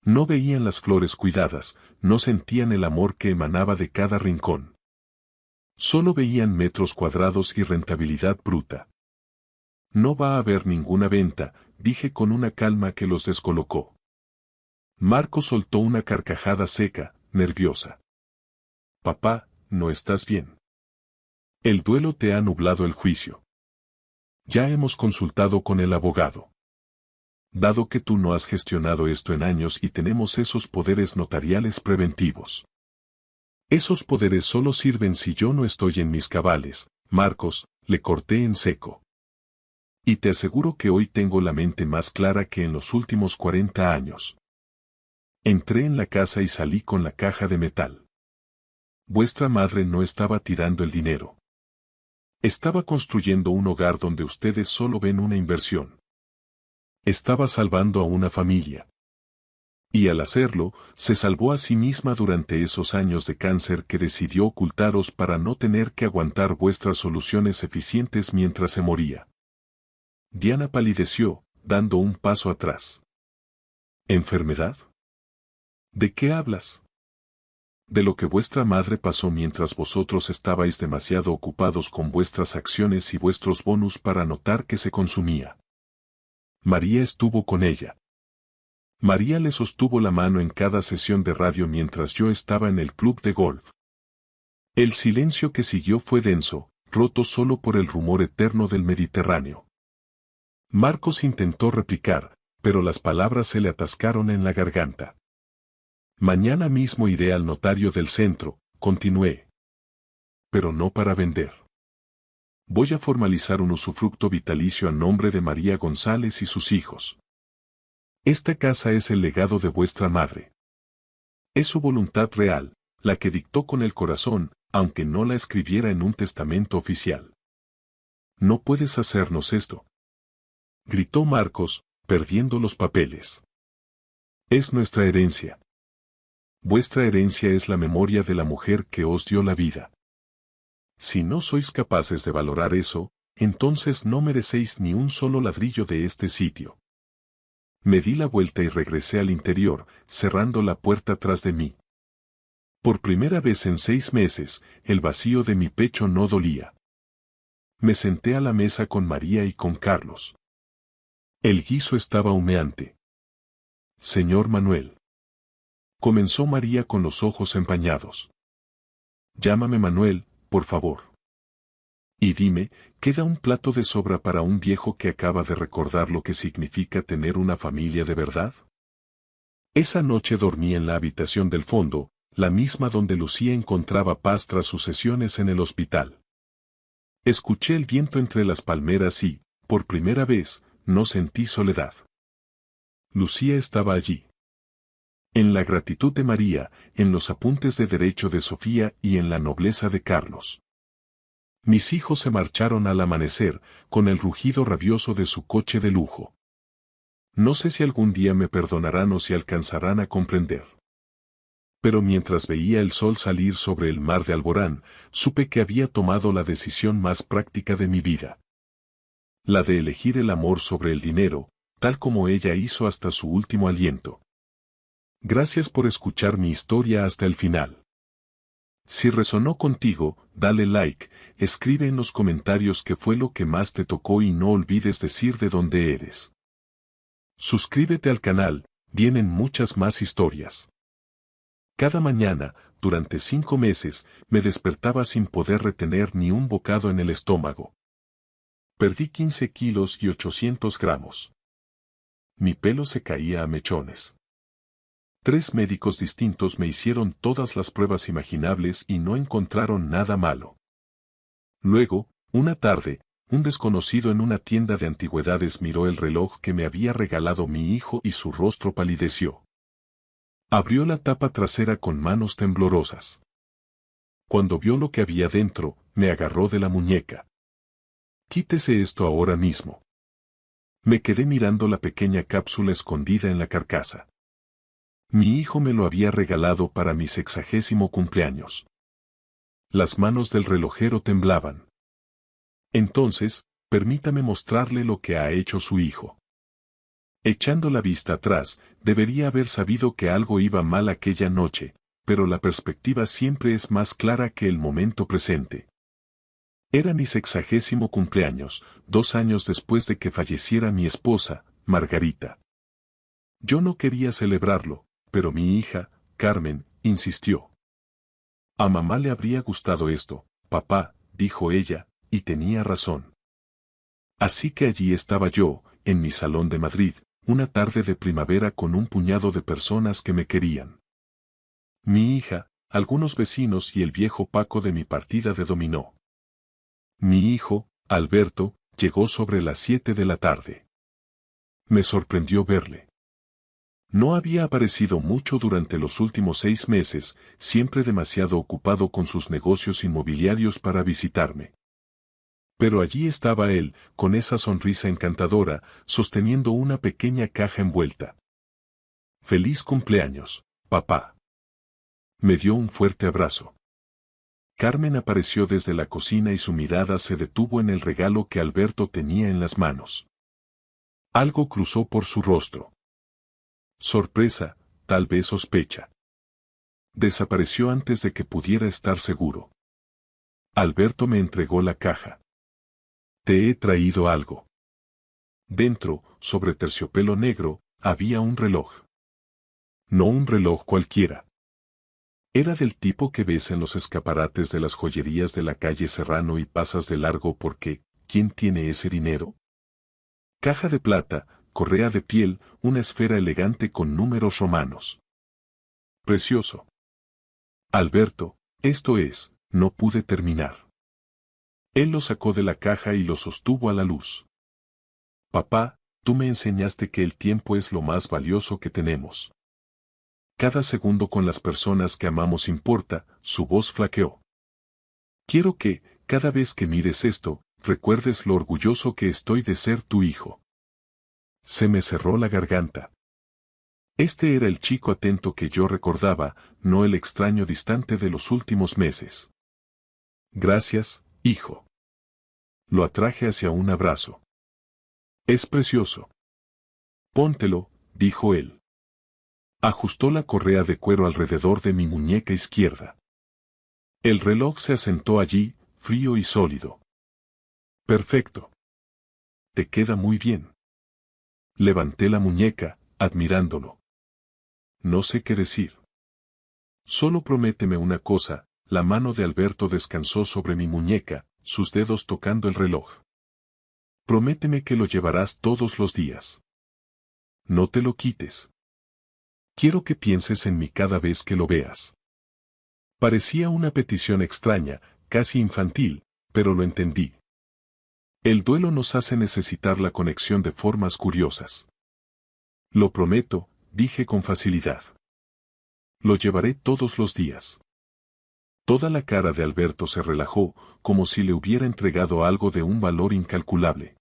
No veían las flores cuidadas, no sentían el amor que emanaba de cada rincón. Solo veían metros cuadrados y rentabilidad bruta. No va a haber ninguna venta, dije con una calma que los descolocó. Marco soltó una carcajada seca, nerviosa. Papá, no estás bien. El duelo te ha nublado el juicio. Ya hemos consultado con el abogado. Dado que tú no has gestionado esto en años y tenemos esos poderes notariales preventivos. Esos poderes solo sirven si yo no estoy en mis cabales, Marcos, le corté en seco. Y te aseguro que hoy tengo la mente más clara que en los últimos 40 años. Entré en la casa y salí con la caja de metal. Vuestra madre no estaba tirando el dinero. Estaba construyendo un hogar donde ustedes solo ven una inversión. Estaba salvando a una familia. Y al hacerlo, se salvó a sí misma durante esos años de cáncer que decidió ocultaros para no tener que aguantar vuestras soluciones eficientes mientras se moría. Diana palideció, dando un paso atrás. ¿Enfermedad? ¿De qué hablas? De lo que vuestra madre pasó mientras vosotros estabais demasiado ocupados con vuestras acciones y vuestros bonus para notar que se consumía. María estuvo con ella. María le sostuvo la mano en cada sesión de radio mientras yo estaba en el club de golf. El silencio que siguió fue denso, roto solo por el rumor eterno del Mediterráneo. Marcos intentó replicar, pero las palabras se le atascaron en la garganta. Mañana mismo iré al notario del centro, continué. Pero no para vender. Voy a formalizar un usufructo vitalicio a nombre de María González y sus hijos. Esta casa es el legado de vuestra madre. Es su voluntad real, la que dictó con el corazón, aunque no la escribiera en un testamento oficial. No puedes hacernos esto, gritó Marcos, perdiendo los papeles. Es nuestra herencia. Vuestra herencia es la memoria de la mujer que os dio la vida. Si no sois capaces de valorar eso, entonces no merecéis ni un solo ladrillo de este sitio. Me di la vuelta y regresé al interior, cerrando la puerta tras de mí. Por primera vez en 6 meses, el vacío de mi pecho no dolía. Me senté a la mesa con María y con Carlos. El guiso estaba humeante. Señor Manuel. Comenzó María con los ojos empañados. Llámame Manuel, por favor. Y dime, ¿queda un plato de sobra para un viejo que acaba de recordar lo que significa tener una familia de verdad? Esa noche dormí en la habitación del fondo, la misma donde Lucía encontraba paz tras sus sesiones en el hospital. Escuché el viento entre las palmeras y, por primera vez, no sentí soledad. Lucía estaba allí. En la gratitud de María, en los apuntes de derecho de Sofía y en la nobleza de Carlos. Mis hijos se marcharon al amanecer, con el rugido rabioso de su coche de lujo. No sé si algún día me perdonarán o si alcanzarán a comprender. Pero mientras veía el sol salir sobre el mar de Alborán, supe que había tomado la decisión más práctica de mi vida. La de elegir el amor sobre el dinero, tal como ella hizo hasta su último aliento. Gracias por escuchar mi historia hasta el final. Si resonó contigo, dale like, escribe en los comentarios qué fue lo que más te tocó y no olvides decir de dónde eres. Suscríbete al canal, vienen muchas más historias. Cada mañana, durante 5 meses, me despertaba sin poder retener ni un bocado en el estómago. Perdí 15 kilos y 800 gramos. Mi pelo se caía a mechones. 3 médicos distintos me hicieron todas las pruebas imaginables y no encontraron nada malo. Luego, una tarde, un desconocido en una tienda de antigüedades miró el reloj que me había regalado mi hijo y su rostro palideció. Abrió la tapa trasera con manos temblorosas. Cuando vio lo que había dentro, me agarró de la muñeca. Quítese esto ahora mismo. Me quedé mirando la pequeña cápsula escondida en la carcasa. Mi hijo me lo había regalado para mi 60º cumpleaños. Las manos del relojero temblaban. Entonces, permítame mostrarle lo que ha hecho su hijo. Echando la vista atrás, debería haber sabido que algo iba mal aquella noche, pero la perspectiva siempre es más clara que el momento presente. Era mi 60º cumpleaños, 2 años después de que falleciera mi esposa, Margarita. Yo no quería celebrarlo, pero mi hija, Carmen, insistió. A mamá le habría gustado esto, papá, dijo ella, y tenía razón. Así que allí estaba yo, en mi salón de Madrid, una tarde de primavera con un puñado de personas que me querían. Mi hija, algunos vecinos y el viejo Paco de mi partida de dominó. Mi hijo, Alberto, llegó sobre las 7 de la tarde. Me sorprendió verle. No había aparecido mucho durante los últimos 6 meses, siempre demasiado ocupado con sus negocios inmobiliarios para visitarme. Pero allí estaba él, con esa sonrisa encantadora, sosteniendo una pequeña caja envuelta. Feliz cumpleaños, papá. Me dio un fuerte abrazo. Carmen apareció desde la cocina y su mirada se detuvo en el regalo que Alberto tenía en las manos. Algo cruzó por su rostro. Sorpresa, tal vez sospecha. Desapareció antes de que pudiera estar seguro. Alberto me entregó la caja. Te he traído algo. Dentro, sobre terciopelo negro, había un reloj. No un reloj cualquiera. Era del tipo que ves en los escaparates de las joyerías de la calle Serrano y pasas de largo porque, ¿quién tiene ese dinero? Caja de plata, correa de piel, una esfera elegante con números romanos. Precioso. Alberto, esto es, no pude terminar. Él lo sacó de la caja y lo sostuvo a la luz. Papá, tú me enseñaste que el tiempo es lo más valioso que tenemos. Cada segundo con las personas que amamos importa, su voz flaqueó. Quiero que, cada vez que mires esto, recuerdes lo orgulloso que estoy de ser tu hijo. Se me cerró la garganta. Este era el chico atento que yo recordaba, no el extraño distante de los últimos meses. Gracias, hijo. Lo atraje hacia un abrazo. Es precioso. Póntelo, dijo él. Ajustó la correa de cuero alrededor de mi muñeca izquierda. El reloj se asentó allí, frío y sólido. Perfecto. Te queda muy bien. Levanté la muñeca, admirándolo. No sé qué decir. Solo prométeme una cosa, la mano de Alberto descansó sobre mi muñeca, sus dedos tocando el reloj. Prométeme que lo llevarás todos los días. No te lo quites. Quiero que pienses en mí cada vez que lo veas. Parecía una petición extraña, casi infantil, pero lo entendí. El duelo nos hace necesitar la conexión de formas curiosas. Lo prometo, dije con facilidad. Lo llevaré todos los días. Toda la cara de Alberto se relajó, como si le hubiera entregado algo de un valor incalculable.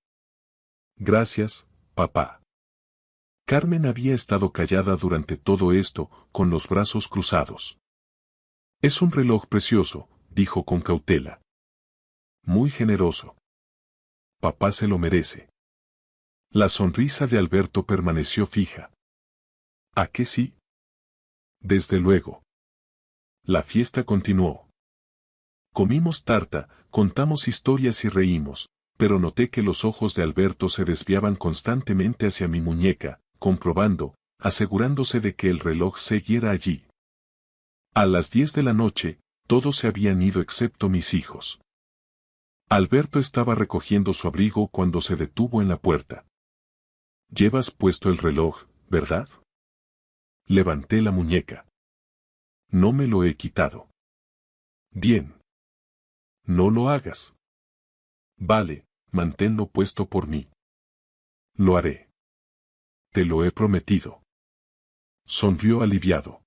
Gracias, papá. Carmen había estado callada durante todo esto, con los brazos cruzados. Es un reloj precioso, dijo con cautela. Muy generoso. Papá se lo merece. La sonrisa de Alberto permaneció fija. ¿A qué sí? Desde luego. La fiesta continuó. Comimos tarta, contamos historias y reímos, pero noté que los ojos de Alberto se desviaban constantemente hacia mi muñeca, comprobando, asegurándose de que el reloj siguiera allí. A las 10 de la noche, todos se habían ido excepto mis hijos. Alberto estaba recogiendo su abrigo cuando se detuvo en la puerta. Llevas puesto el reloj, ¿verdad? Levanté la muñeca. No me lo he quitado. Bien. No lo hagas. Vale, manténlo puesto por mí. Lo haré. Te lo he prometido. Sonrió aliviado.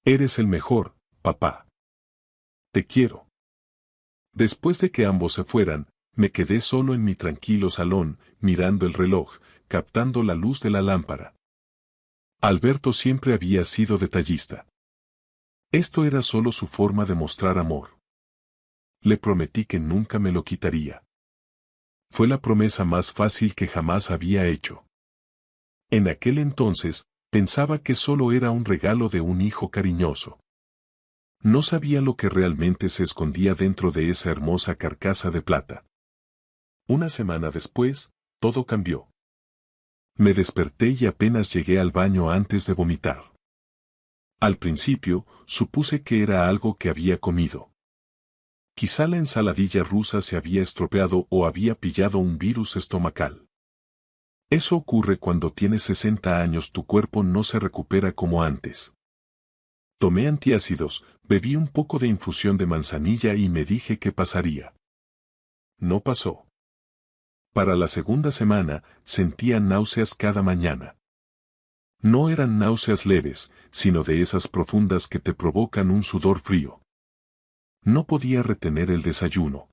Eres el mejor, papá. Te quiero. Después de que ambos se fueran, me quedé solo en mi tranquilo salón, mirando el reloj, captando la luz de la lámpara. Alberto siempre había sido detallista. Esto era solo su forma de mostrar amor. Le prometí que nunca me lo quitaría. Fue la promesa más fácil que jamás había hecho. En aquel entonces, pensaba que solo era un regalo de un hijo cariñoso. No sabía lo que realmente se escondía dentro de esa hermosa carcasa de plata. Una semana después, todo cambió. Me desperté y apenas llegué al baño antes de vomitar. Al principio, supuse que era algo que había comido. Quizá la ensaladilla rusa se había estropeado o había pillado un virus estomacal. Eso ocurre cuando tienes 60 años, tu cuerpo no se recupera como antes. Tomé antiácidos, bebí un poco de infusión de manzanilla y me dije que pasaría. No pasó. Para la segunda semana, sentía náuseas cada mañana. No eran náuseas leves, sino de esas profundas que te provocan un sudor frío. No podía retener el desayuno.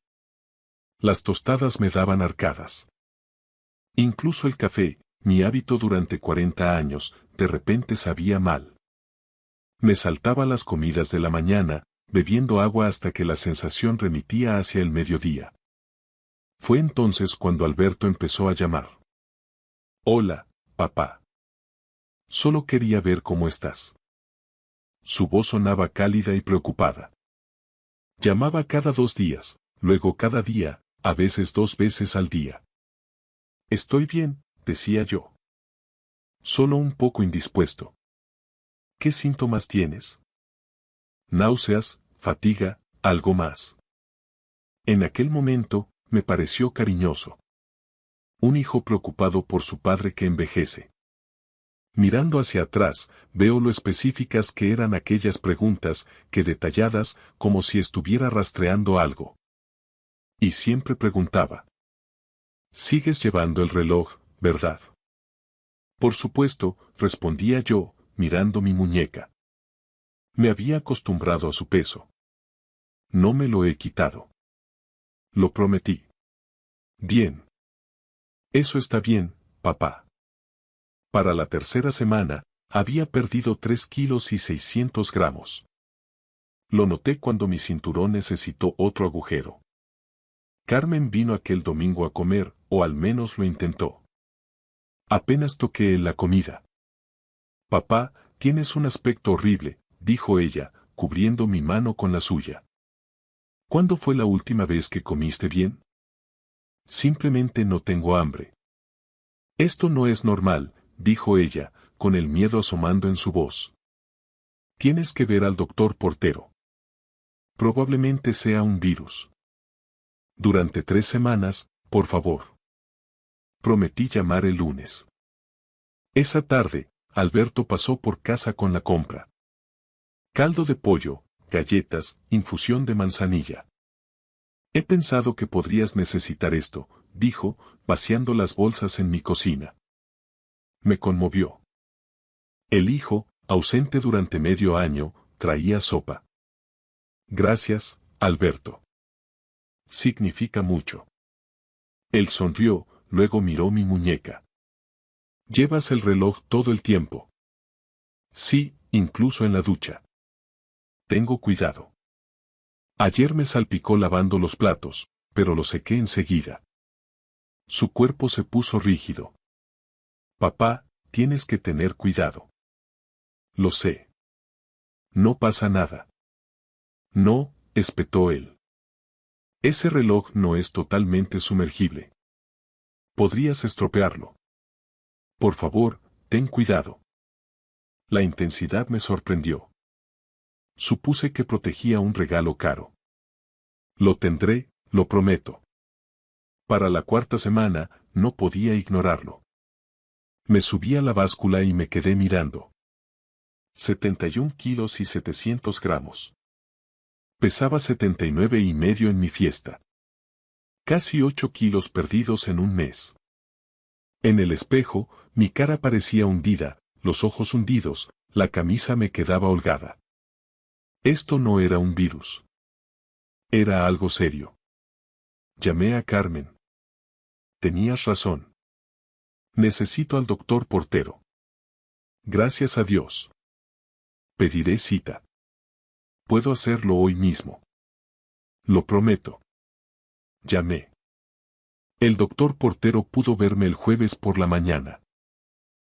Las tostadas me daban arcadas. Incluso el café, mi hábito durante 40 años, de repente sabía mal. Me saltaba las comidas de la mañana, bebiendo agua hasta que la sensación remitía hacia el mediodía. Fue entonces cuando Alberto empezó a llamar. Hola, papá. Solo quería ver cómo estás. Su voz sonaba cálida y preocupada. Llamaba cada 2 días, luego cada día, a veces 2 veces al día. Estoy bien, decía yo. Solo un poco indispuesto. ¿Qué síntomas tienes? Náuseas, fatiga, algo más. En aquel momento, me pareció cariñoso. Un hijo preocupado por su padre que envejece. Mirando hacia atrás, veo lo específicas que eran aquellas preguntas, que detalladas, como si estuviera rastreando algo. Y siempre preguntaba. Sigues llevando el reloj, ¿verdad? Por supuesto, respondía yo, mirando mi muñeca. Me había acostumbrado a su peso. No me lo he quitado. Lo prometí. Bien. Eso está bien, papá. Para la tercera semana, había perdido 3 kilos y 600 gramos. Lo noté cuando mi cinturón necesitó otro agujero. Carmen vino aquel domingo a comer, o al menos lo intentó. Apenas toqué la comida. Papá, tienes un aspecto horrible, dijo ella, cubriendo mi mano con la suya. ¿Cuándo fue la última vez que comiste bien? Simplemente no tengo hambre. Esto no es normal, dijo ella, con el miedo asomando en su voz. Tienes que ver al doctor Portero. Probablemente sea un virus. Durante 3 semanas, por favor. Prometí llamar el lunes. Esa tarde, Alberto pasó por casa con la compra. Caldo de pollo, galletas, infusión de manzanilla. He pensado que podrías necesitar esto, dijo, vaciando las bolsas en mi cocina. Me conmovió. El hijo, ausente durante medio año, traía sopa. Gracias, Alberto. Significa mucho. Él sonrió, luego miró mi muñeca. ¿Llevas el reloj todo el tiempo? Sí, incluso en la ducha. Tengo cuidado. Ayer me salpicó lavando los platos, pero lo sequé enseguida. Su cuerpo se puso rígido. Papá, tienes que tener cuidado. Lo sé. No pasa nada. No, espetó él. Ese reloj no es totalmente sumergible. Podrías estropearlo. Por favor, ten cuidado. La intensidad me sorprendió. Supuse que protegía un regalo caro. Lo tendré, lo prometo. Para la 4ª semana, no podía ignorarlo. Me subí a la báscula y me quedé mirando. 71 kilos y 700 gramos. Pesaba 79,5 en mi fiesta. Casi 8 kilos perdidos en un mes. En el espejo, mi cara parecía hundida, los ojos hundidos, la camisa me quedaba holgada. Esto no era un virus. Era algo serio. Llamé a Carmen. Tenías razón. Necesito al doctor Portero. Gracias a Dios. Pediré cita. Puedo hacerlo hoy mismo. Lo prometo. Llamé. El doctor Portero pudo verme el jueves por la mañana.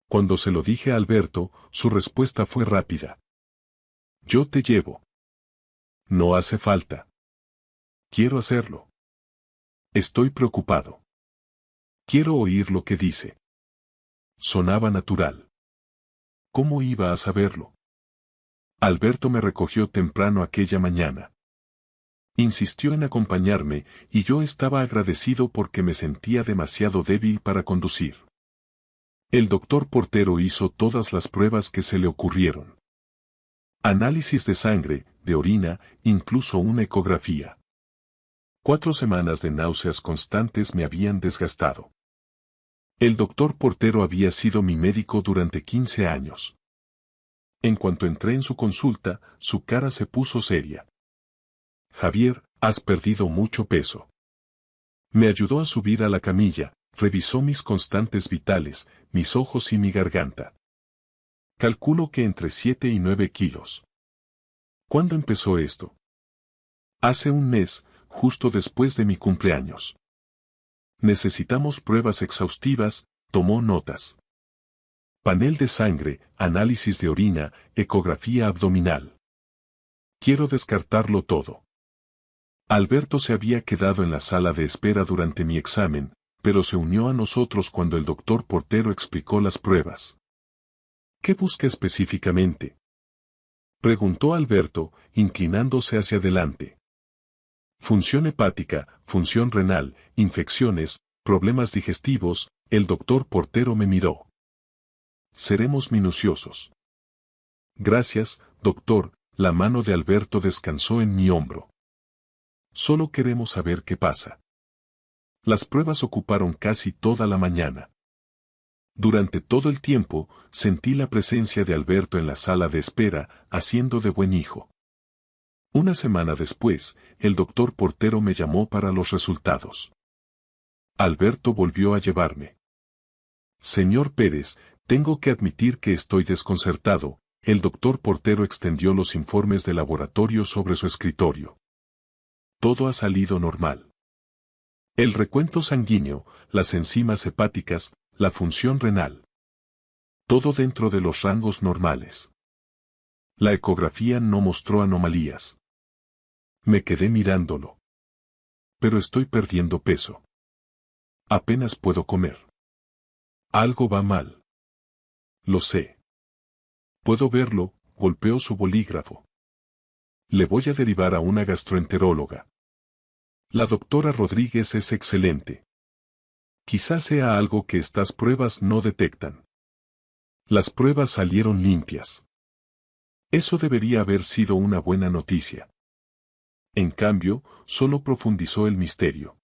Cuando se lo dije a Alberto, su respuesta fue rápida. Yo te llevo. No hace falta. Quiero hacerlo. Estoy preocupado. Quiero oír lo que dice. Sonaba natural. ¿Cómo iba a saberlo? Alberto me recogió temprano aquella mañana. Insistió en acompañarme, y yo estaba agradecido porque me sentía demasiado débil para conducir. El doctor Portero hizo todas las pruebas que se le ocurrieron. Análisis de sangre, de orina, incluso una ecografía. 4 semanas de náuseas constantes me habían desgastado. El doctor Portero había sido mi médico durante 15 años. En cuanto entré en su consulta, su cara se puso seria. Javier, has perdido mucho peso. Me ayudó a subir a la camilla, revisó mis constantes vitales, mis ojos y mi garganta. Calculo que entre 7 y 9 kilos. ¿Cuándo empezó esto? Hace un mes, justo después de mi cumpleaños. Necesitamos pruebas exhaustivas, tomó notas. Panel de sangre, análisis de orina, ecografía abdominal. Quiero descartarlo todo. Alberto se había quedado en la sala de espera durante mi examen, pero se unió a nosotros cuando el doctor Portero explicó las pruebas. ¿Qué busca específicamente?, preguntó Alberto, inclinándose hacia adelante. Función hepática, función renal, infecciones, problemas digestivos. El doctor Portero me miró. Seremos minuciosos. Gracias, doctor. La mano de Alberto descansó en mi hombro. Solo queremos saber qué pasa. Las pruebas ocuparon casi toda la mañana. Durante todo el tiempo, sentí la presencia de Alberto en la sala de espera, haciendo de buen hijo. Una semana después, el doctor Portero me llamó para los resultados. Alberto volvió a llevarme. Señor Pérez, tengo que admitir que estoy desconcertado. El doctor Portero extendió los informes de laboratorio sobre su escritorio. Todo ha salido normal. El recuento sanguíneo, las enzimas hepáticas, la función renal. Todo dentro de los rangos normales. La ecografía no mostró anomalías. Me quedé mirándolo. Pero estoy perdiendo peso. Apenas puedo comer. Algo va mal. Lo sé. Puedo verlo, golpeó su bolígrafo. Le voy a derivar a una gastroenteróloga. La doctora Rodríguez es excelente. Quizás sea algo que estas pruebas no detectan. Las pruebas salieron limpias. Eso debería haber sido una buena noticia. En cambio, solo profundizó el misterio.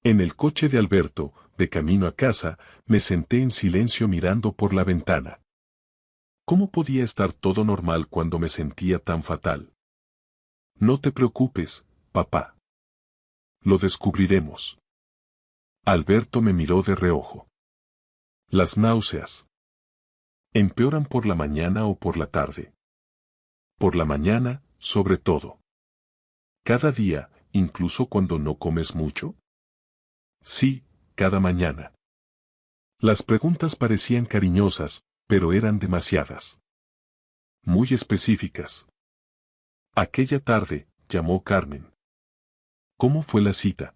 En el coche de Alberto, de camino a casa, me senté en silencio mirando por la ventana. ¿Cómo podía estar todo normal cuando me sentía tan fatal? No te preocupes, papá. Lo descubriremos. Alberto me miró de reojo. Las náuseas. ¿Empeoran por la mañana o por la tarde? Por la mañana, sobre todo. ¿Cada día, incluso cuando no comes mucho? Sí, cada mañana. Las preguntas parecían cariñosas, pero eran demasiadas. Muy específicas. Aquella tarde, llamó Carmen. ¿Cómo fue la cita?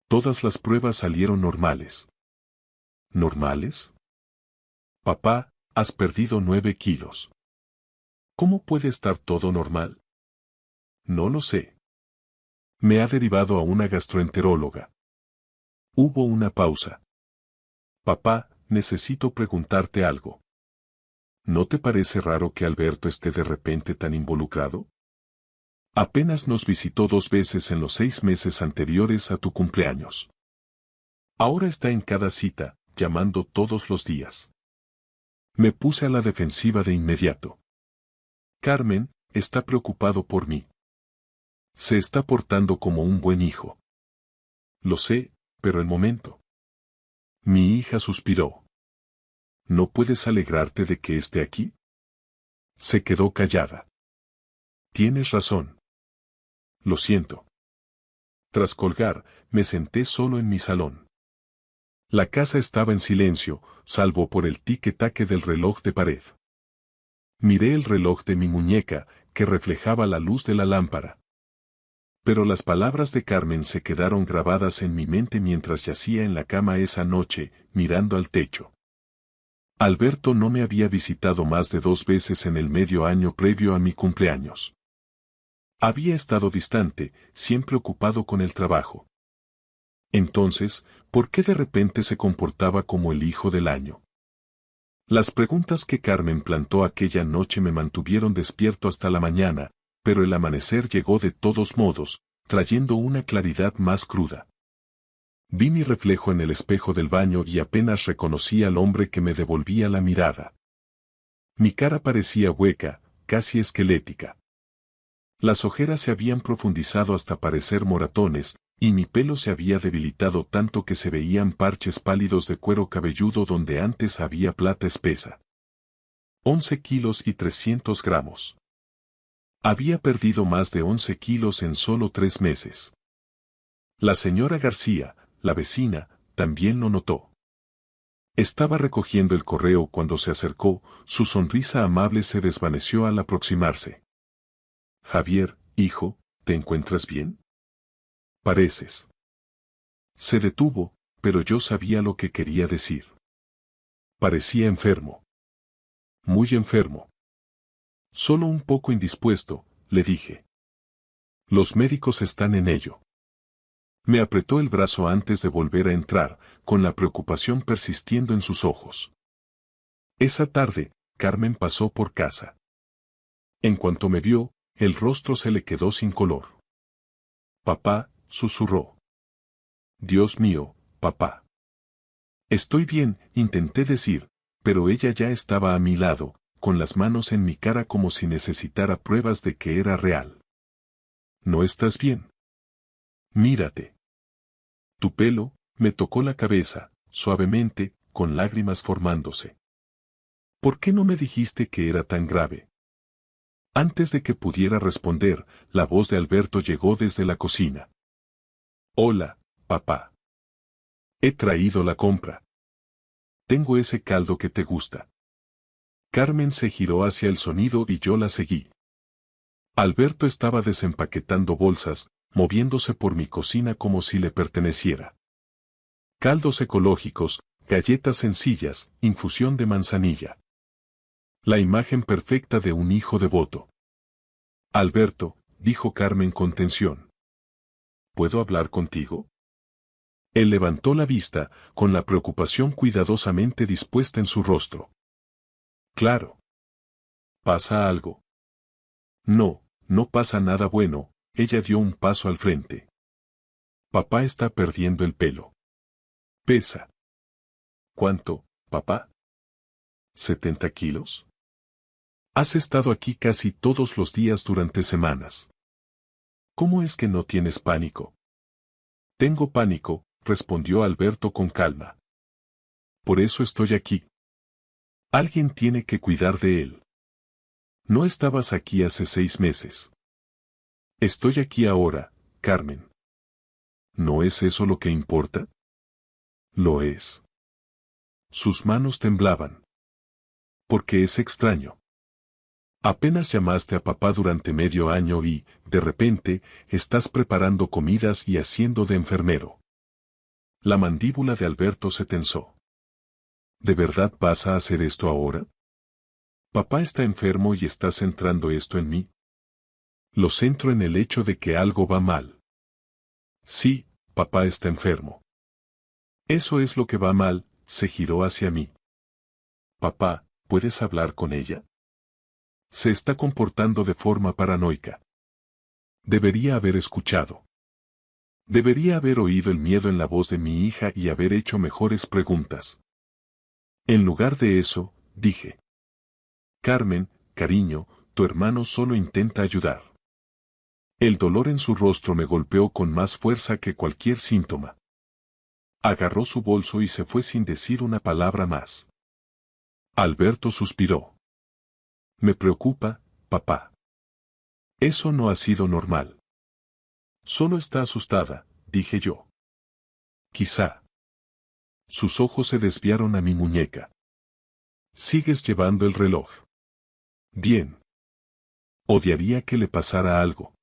Todas las pruebas salieron normales. ¿Normales? Papá, has perdido 9 kilos. ¿Cómo puede estar todo normal? No lo sé. Me ha derivado a una gastroenteróloga. Hubo una pausa. Papá, necesito preguntarte algo. ¿No te parece raro que Alberto esté de repente tan involucrado? Apenas nos visitó 2 veces en los 6 meses anteriores a tu cumpleaños. Ahora está en cada cita, llamando todos los días. Me puse a la defensiva de inmediato. Carmen, está preocupado por mí. Se está portando como un buen hijo. Lo sé, pero el momento. Mi hija suspiró. ¿No puedes alegrarte de que esté aquí? Se quedó callada. Tienes razón. Lo siento. Tras colgar, me senté solo en mi salón. La casa estaba en silencio, salvo por el tique-taque del reloj de pared. Miré el reloj de mi muñeca, que reflejaba la luz de la lámpara. Pero las palabras de Carmen se quedaron grabadas en mi mente mientras yacía en la cama esa noche, mirando al techo. Alberto no me había visitado más de 2 veces en el medio año previo a mi cumpleaños. Había estado distante, siempre ocupado con el trabajo. Entonces, ¿por qué de repente se comportaba como el hijo del año? Las preguntas que Carmen plantó aquella noche me mantuvieron despierto hasta la mañana, pero el amanecer llegó de todos modos, trayendo una claridad más cruda. Vi mi reflejo en el espejo del baño y apenas reconocí al hombre que me devolvía la mirada. Mi cara parecía hueca, casi esquelética. Las ojeras se habían profundizado hasta parecer moratones, Y mi pelo se había debilitado tanto que se veían parches pálidos de cuero cabelludo donde antes había plata espesa. 11 kilos y 300 gramos. Había perdido más de 11 kilos en solo 3 meses. La señora García, la vecina, también lo notó. Estaba recogiendo el correo cuando se acercó, su sonrisa amable se desvaneció al aproximarse. Javier, hijo, ¿te encuentras bien? Pareces. Se detuvo, pero yo sabía lo que quería decir. Parecía enfermo. Muy enfermo. Solo un poco indispuesto, le dije. Los médicos están en ello. Me apretó el brazo antes de volver a entrar, con la preocupación persistiendo en sus ojos. Esa tarde, Carmen pasó por casa. En cuanto me vio, el rostro se le quedó sin color. Papá, susurró. Dios mío, papá. Estoy bien, intenté decir, pero ella ya estaba a mi lado, con las manos en mi cara como si necesitara pruebas de que era real. ¿No estás bien? Mírate. Tu pelo, me tocó la cabeza, suavemente, con lágrimas formándose. ¿Por qué no me dijiste que era tan grave? Antes de que pudiera responder, la voz de Alberto llegó desde la cocina. Hola, papá. He traído la compra. Tengo ese caldo que te gusta. Carmen se giró hacia el sonido y yo la seguí. Alberto estaba desempaquetando bolsas, moviéndose por mi cocina como si le perteneciera. Caldos ecológicos, galletas sencillas, infusión de manzanilla. La imagen perfecta de un hijo devoto. Alberto, dijo Carmen con tensión. ¿Puedo hablar contigo? Él levantó la vista, con la preocupación cuidadosamente dispuesta en su rostro. Claro. ¿Pasa algo? No, no pasa nada bueno, ella dio un paso al frente. Papá está perdiendo el pelo. Pesa. ¿Cuánto, papá? ¿70 kilos? Has estado aquí casi todos los días durante semanas. ¿Cómo es que no tienes pánico? Tengo pánico, respondió Alberto con calma. Por eso estoy aquí. Alguien tiene que cuidar de él. No estabas aquí hace 6 meses. Estoy aquí ahora, Carmen. ¿No es eso lo que importa? Lo es. Sus manos temblaban. Porque es extraño. Apenas llamaste a papá durante medio año y, de repente, estás preparando comidas y haciendo de enfermero. La mandíbula de Alberto se tensó. ¿De verdad vas a hacer esto ahora? Papá está enfermo y estás centrando esto en mí. Lo centro en el hecho de que algo va mal. Sí, papá está enfermo. Eso es lo que va mal, se giró hacia mí. Papá, ¿puedes hablar con ella? Se está comportando de forma paranoica. Debería haber escuchado. Debería haber oído el miedo en la voz de mi hija y haber hecho mejores preguntas. En lugar de eso, dije. Carmen, cariño, tu hermano solo intenta ayudar. El dolor en su rostro me golpeó con más fuerza que cualquier síntoma. Agarró su bolso y se fue sin decir una palabra más. Alberto suspiró. Me preocupa, papá. Eso no ha sido normal. Solo está asustada, dije yo. Quizá. Sus ojos se desviaron a mi muñeca. ¿Sigues llevando el reloj? Bien. Odiaría que le pasara algo.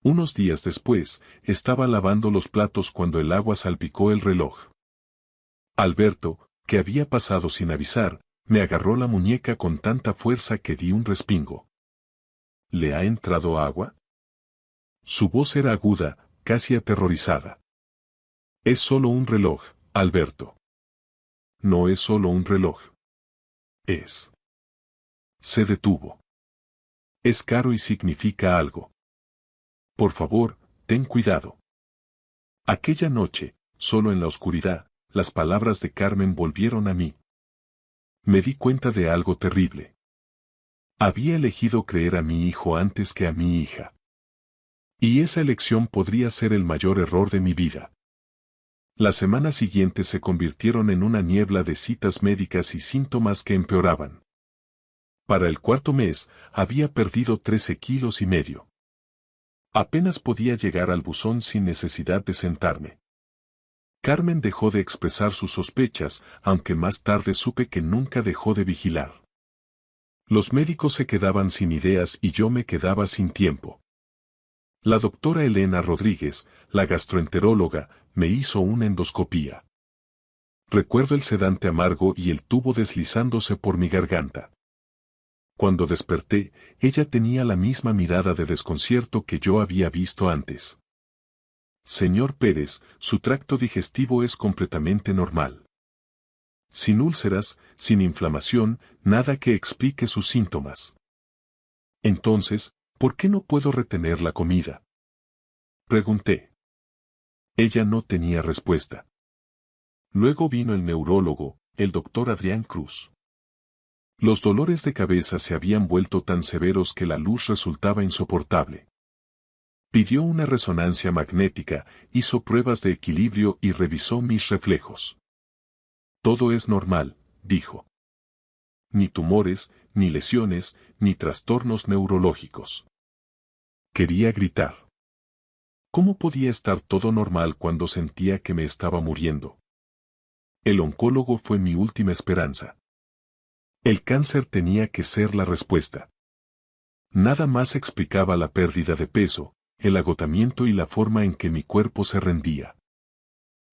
Unos días después, estaba lavando los platos cuando el agua salpicó el reloj. Alberto, que había pasado sin avisar, me agarró la muñeca con tanta fuerza que di un respingo. ¿Le ha entrado agua? Su voz era aguda, casi aterrorizada. Es solo un reloj, Alberto. No es solo un reloj. Es. Se detuvo. Es caro y significa algo. Por favor, ten cuidado. Aquella noche, solo en la oscuridad, las palabras de Carmen volvieron a mí. Me di cuenta de algo terrible. Había elegido creer a mi hijo antes que a mi hija. Y esa elección podría ser el mayor error de mi vida. Las semanas siguientes se convirtieron en una niebla de citas médicas y síntomas que empeoraban. Para el cuarto mes, había perdido 13 kilos y medio. Apenas podía llegar al buzón sin necesidad de sentarme. Carmen dejó de expresar sus sospechas, aunque más tarde supe que nunca dejó de vigilar. Los médicos se quedaban sin ideas y yo me quedaba sin tiempo. La doctora Elena Rodríguez, la gastroenteróloga, me hizo una endoscopía. Recuerdo el sedante amargo y el tubo deslizándose por mi garganta. Cuando desperté, ella tenía la misma mirada de desconcierto que yo había visto antes. Señor Pérez, su tracto digestivo es completamente normal. Sin úlceras, sin inflamación, nada que explique sus síntomas. Entonces, ¿por qué no puedo retener la comida? Pregunté. Ella no tenía respuesta. Luego vino el neurólogo, el doctor Adrián Cruz. Los dolores de cabeza se habían vuelto tan severos que la luz resultaba insoportable. Pidió una resonancia magnética, hizo pruebas de equilibrio y revisó mis reflejos. Todo es normal, dijo. Ni tumores, ni lesiones, ni trastornos neurológicos. Quería gritar. ¿Cómo podía estar todo normal cuando sentía que me estaba muriendo? El oncólogo fue mi última esperanza. El cáncer tenía que ser la respuesta. Nada más explicaba la pérdida de peso, el agotamiento y la forma en que mi cuerpo se rendía.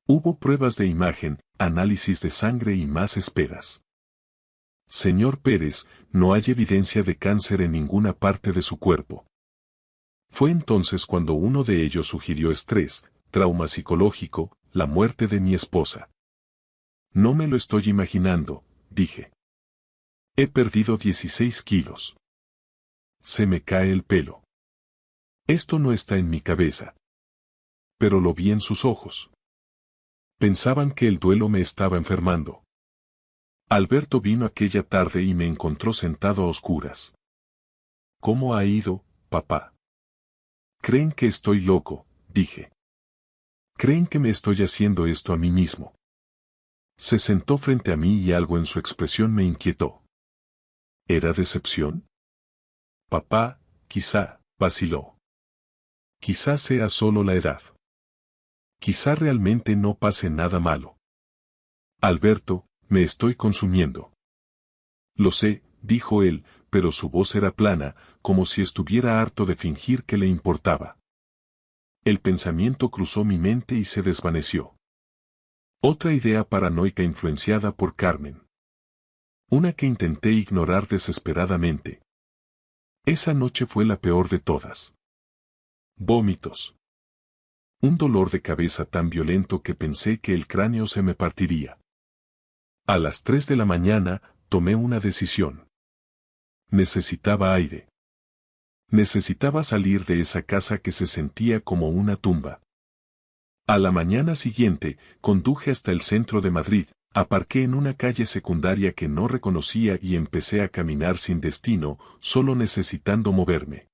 Hubo pruebas de imagen, análisis de sangre y más esperas. Señor Pérez, no hay evidencia de cáncer en ninguna parte de su cuerpo. Fue entonces cuando uno de ellos sugirió estrés, trauma psicológico, la muerte de mi esposa. No me lo estoy imaginando, dije. He perdido 16 kilos. Se me cae el pelo. Esto no está en mi cabeza. Pero lo vi en sus ojos. Pensaban que el duelo me estaba enfermando. Alberto vino aquella tarde y me encontró sentado a oscuras. ¿Cómo ha ido, papá? Creen que estoy loco, dije. Creen que me estoy haciendo esto a mí mismo. Se sentó frente a mí y algo en su expresión me inquietó. ¿Era decepción? Papá, quizá, vaciló. Quizá sea solo la edad. Quizá realmente no pase nada malo. Alberto, me estoy consumiendo. Lo sé, dijo él, pero su voz era plana, como si estuviera harto de fingir que le importaba. El pensamiento cruzó mi mente y se desvaneció. Otra idea paranoica influenciada por Carmen. Una que intenté ignorar desesperadamente. Esa noche fue la peor de todas. Vómitos. Un dolor de cabeza tan violento que pensé que el cráneo se me partiría. A las 3 de la mañana, tomé una decisión. Necesitaba aire. Necesitaba salir de esa casa que se sentía como una tumba. A la mañana siguiente, conduje hasta el centro de Madrid, aparqué en una calle secundaria que no reconocía y empecé a caminar sin destino, solo necesitando moverme.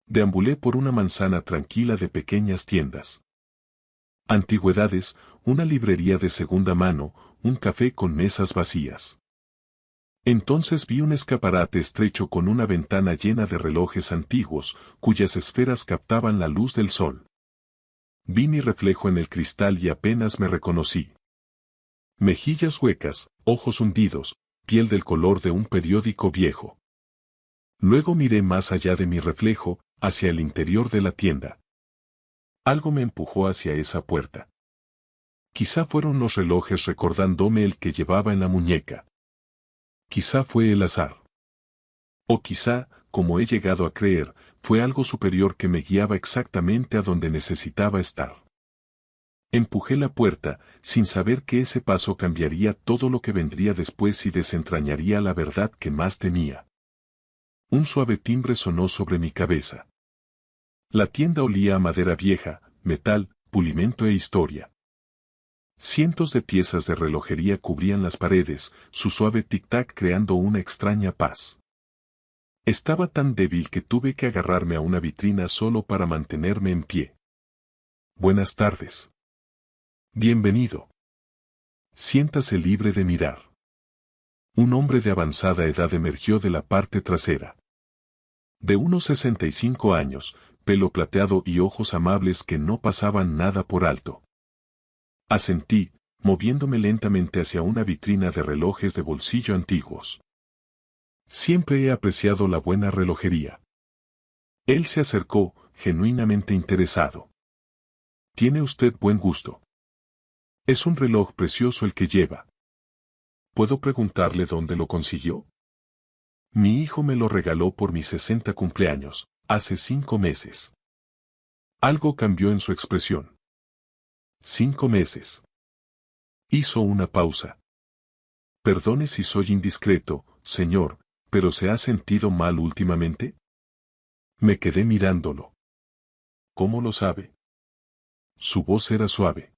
Deambulé por una manzana tranquila de pequeñas tiendas. Antigüedades, una librería de segunda mano, un café con mesas vacías. Entonces vi un escaparate estrecho con una ventana llena de relojes antiguos, cuyas esferas captaban la luz del sol. Vi mi reflejo en el cristal y apenas me reconocí. Mejillas huecas, ojos hundidos, piel del color de un periódico viejo. Luego miré más allá de mi reflejo, hacia el interior de la tienda. Algo me empujó hacia esa puerta. Quizá fueron los relojes recordándome el que llevaba en la muñeca. Quizá fue el azar. O quizá, como he llegado a creer, fue algo superior que me guiaba exactamente a donde necesitaba estar. Empujé la puerta, sin saber que ese paso cambiaría todo lo que vendría después y desentrañaría la verdad que más temía. Un suave timbre sonó sobre mi cabeza. La tienda olía a madera vieja, metal, pulimento e historia. Cientos de piezas de relojería cubrían las paredes, su suave tic-tac creando una extraña paz. Estaba tan débil que tuve que agarrarme a una vitrina solo para mantenerme en pie. Buenas tardes. Bienvenido. Siéntase libre de mirar. Un hombre de avanzada edad emergió de la parte trasera. De unos 65 años, pelo plateado y ojos amables que no pasaban nada por alto. Asentí, moviéndome lentamente hacia una vitrina de relojes de bolsillo antiguos. Siempre he apreciado la buena relojería. Él se acercó, genuinamente interesado. Tiene usted buen gusto. Es un reloj precioso el que lleva. ¿Puedo preguntarle dónde lo consiguió? Mi hijo me lo regaló por mis 60 cumpleaños, hace 5 meses. Algo cambió en su expresión. 5 meses. Hizo una pausa. Perdone si soy indiscreto, señor, pero ¿se ha sentido mal últimamente? Me quedé mirándolo. ¿Cómo lo sabe? Su voz era suave.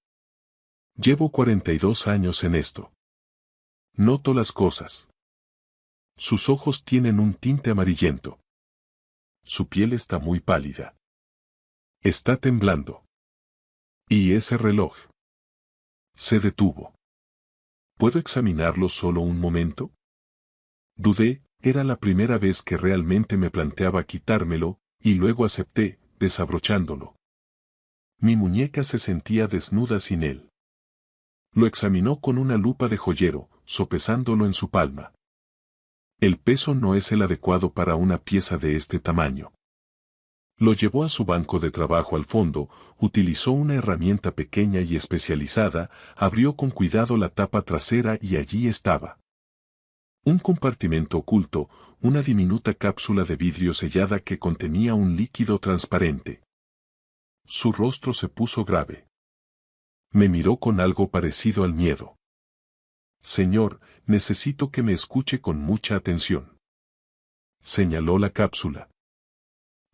Llevo 42 años en esto. Noto las cosas. Sus ojos tienen un tinte amarillento. Su piel está muy pálida. Está temblando. ¿Y ese reloj? Se detuvo. ¿Puedo examinarlo solo un momento? Dudé, era la primera vez que realmente me planteaba quitármelo, y luego acepté, desabrochándolo. Mi muñeca se sentía desnuda sin él. Lo examinó con una lupa de joyero, sopesándolo en su palma. El peso no es el adecuado para una pieza de este tamaño. Lo llevó a su banco de trabajo al fondo, utilizó una herramienta pequeña y especializada, abrió con cuidado la tapa trasera y allí estaba. Un compartimento oculto, una diminuta cápsula de vidrio sellada que contenía un líquido transparente. Su rostro se puso grave. Me miró con algo parecido al miedo. Señor, necesito que me escuche con mucha atención. Señaló la cápsula.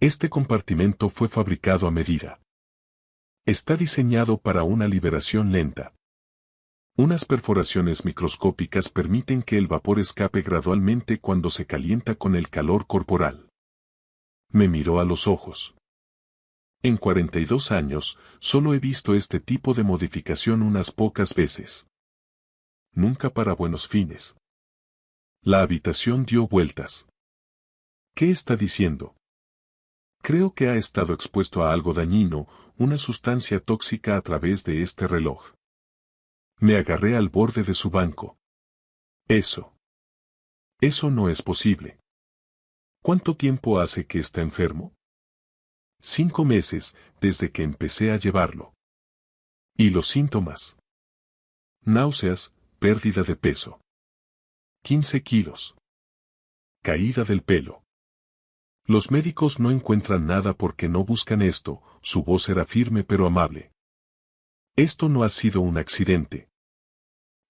Este compartimento fue fabricado a medida. Está diseñado para una liberación lenta. Unas perforaciones microscópicas permiten que el vapor escape gradualmente cuando se calienta con el calor corporal. Me miró a los ojos. En 42 años, solo he visto este tipo de modificación unas pocas veces. Nunca para buenos fines. La habitación dio vueltas. ¿Qué está diciendo? Creo que ha estado expuesto a algo dañino, una sustancia tóxica a través de este reloj. Me agarré al borde de su banco. Eso no es posible. ¿Cuánto tiempo hace que está enfermo? 5 meses, desde que empecé a llevarlo. ¿Y los síntomas? Náuseas, pérdida de peso. 15 kilos. Caída del pelo. Los médicos no encuentran nada porque no buscan esto, su voz era firme pero amable. Esto no ha sido un accidente.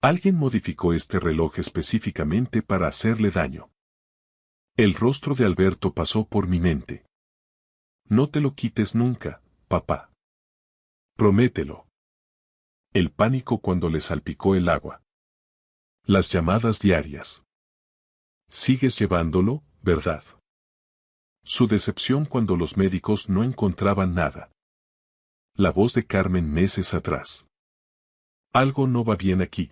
Alguien modificó este reloj específicamente para hacerle daño. El rostro de Alberto pasó por mi mente. No te lo quites nunca, papá. Promételo. El pánico cuando le salpicó el agua. Las llamadas diarias. Sigues llevándolo, ¿verdad? Su decepción cuando los médicos no encontraban nada. La voz de Carmen meses atrás. Algo no va bien aquí.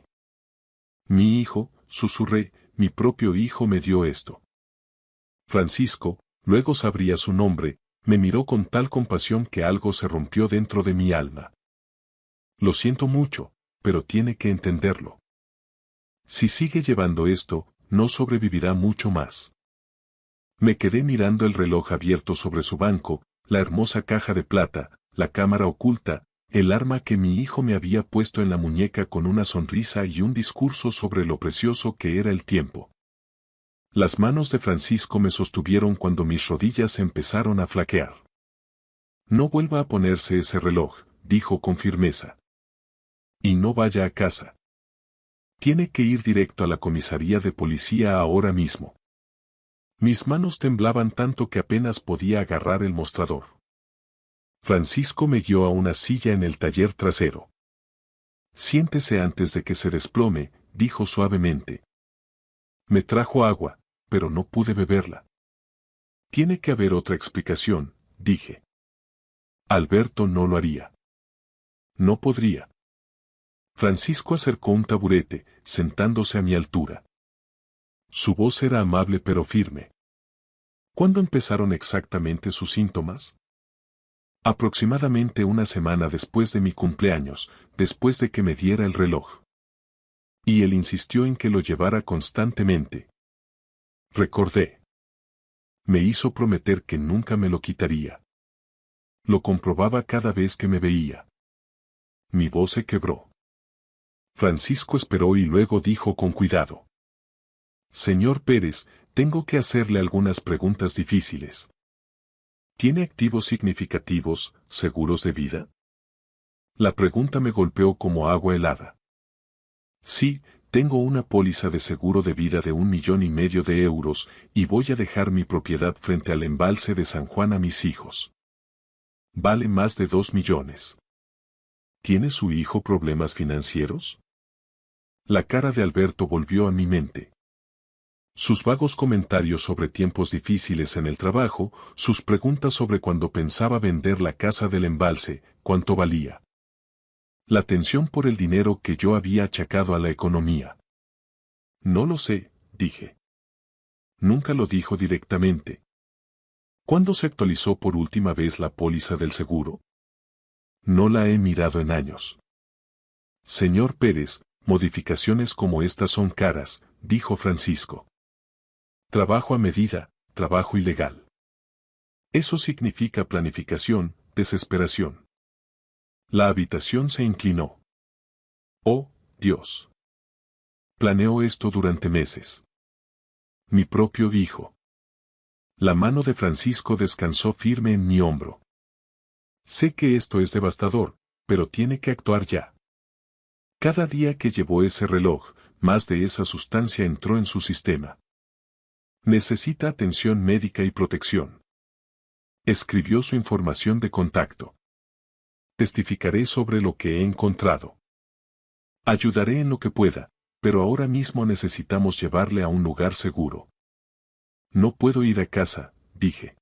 Mi hijo, susurré, mi propio hijo me dio esto. Francisco, luego sabría su nombre, me miró con tal compasión que algo se rompió dentro de mi alma. Lo siento mucho, pero tiene que entenderlo. Si sigue llevando esto, no sobrevivirá mucho más. Me quedé mirando el reloj abierto sobre su banco, la hermosa caja de plata, la cámara oculta, el arma que mi hijo me había puesto en la muñeca con una sonrisa y un discurso sobre lo precioso que era el tiempo. Las manos de Francisco me sostuvieron cuando mis rodillas empezaron a flaquear. No vuelva a ponerse ese reloj, dijo con firmeza. Y no vaya a casa. Tiene que ir directo a la comisaría de policía ahora mismo. Mis manos temblaban tanto que apenas podía agarrar el mostrador. Francisco me guió a una silla en el taller trasero. Siéntese antes de que se desplome, dijo suavemente. Me trajo agua, pero no pude beberla. Tiene que haber otra explicación, dije. Alberto no lo haría. No podría. Francisco acercó un taburete, sentándose a mi altura. Su voz era amable pero firme. ¿Cuándo empezaron exactamente sus síntomas? Aproximadamente una semana después de mi cumpleaños, después de que me diera el reloj. Y él insistió en que lo llevara constantemente. Recordé. Me hizo prometer que nunca me lo quitaría. Lo comprobaba cada vez que me veía. Mi voz se quebró. Francisco esperó y luego dijo con cuidado. Señor Pérez, tengo que hacerle algunas preguntas difíciles. ¿Tiene activos significativos, seguros de vida? La pregunta me golpeó como agua helada. Sí, tengo una póliza de seguro de vida de 1,5 millones de euros y voy a dejar mi propiedad frente al embalse de San Juan a mis hijos. Vale más de 2 millones. ¿Tiene su hijo problemas financieros? La cara de Alberto volvió a mi mente. Sus vagos comentarios sobre tiempos difíciles en el trabajo, sus preguntas sobre cuándo pensaba vender la casa del embalse, cuánto valía. La tensión por el dinero que yo había achacado a la economía. No lo sé, dije. Nunca lo dijo directamente. ¿Cuándo se actualizó por última vez la póliza del seguro? No la he mirado en años. Señor Pérez, modificaciones como estas son caras, dijo Francisco. Trabajo a medida, trabajo ilegal. Eso significa planificación, desesperación. La habitación se inclinó. Oh, Dios. Planeó esto durante meses. Mi propio hijo. La mano de Francisco descansó firme en mi hombro. Sé que esto es devastador, pero tiene que actuar ya. Cada día que llevó ese reloj, más de esa sustancia entró en su sistema. Necesita atención médica y protección. Escribió su información de contacto. Testificaré sobre lo que he encontrado. Ayudaré en lo que pueda, pero ahora mismo necesitamos llevarle a un lugar seguro. No puedo ir a casa, dije.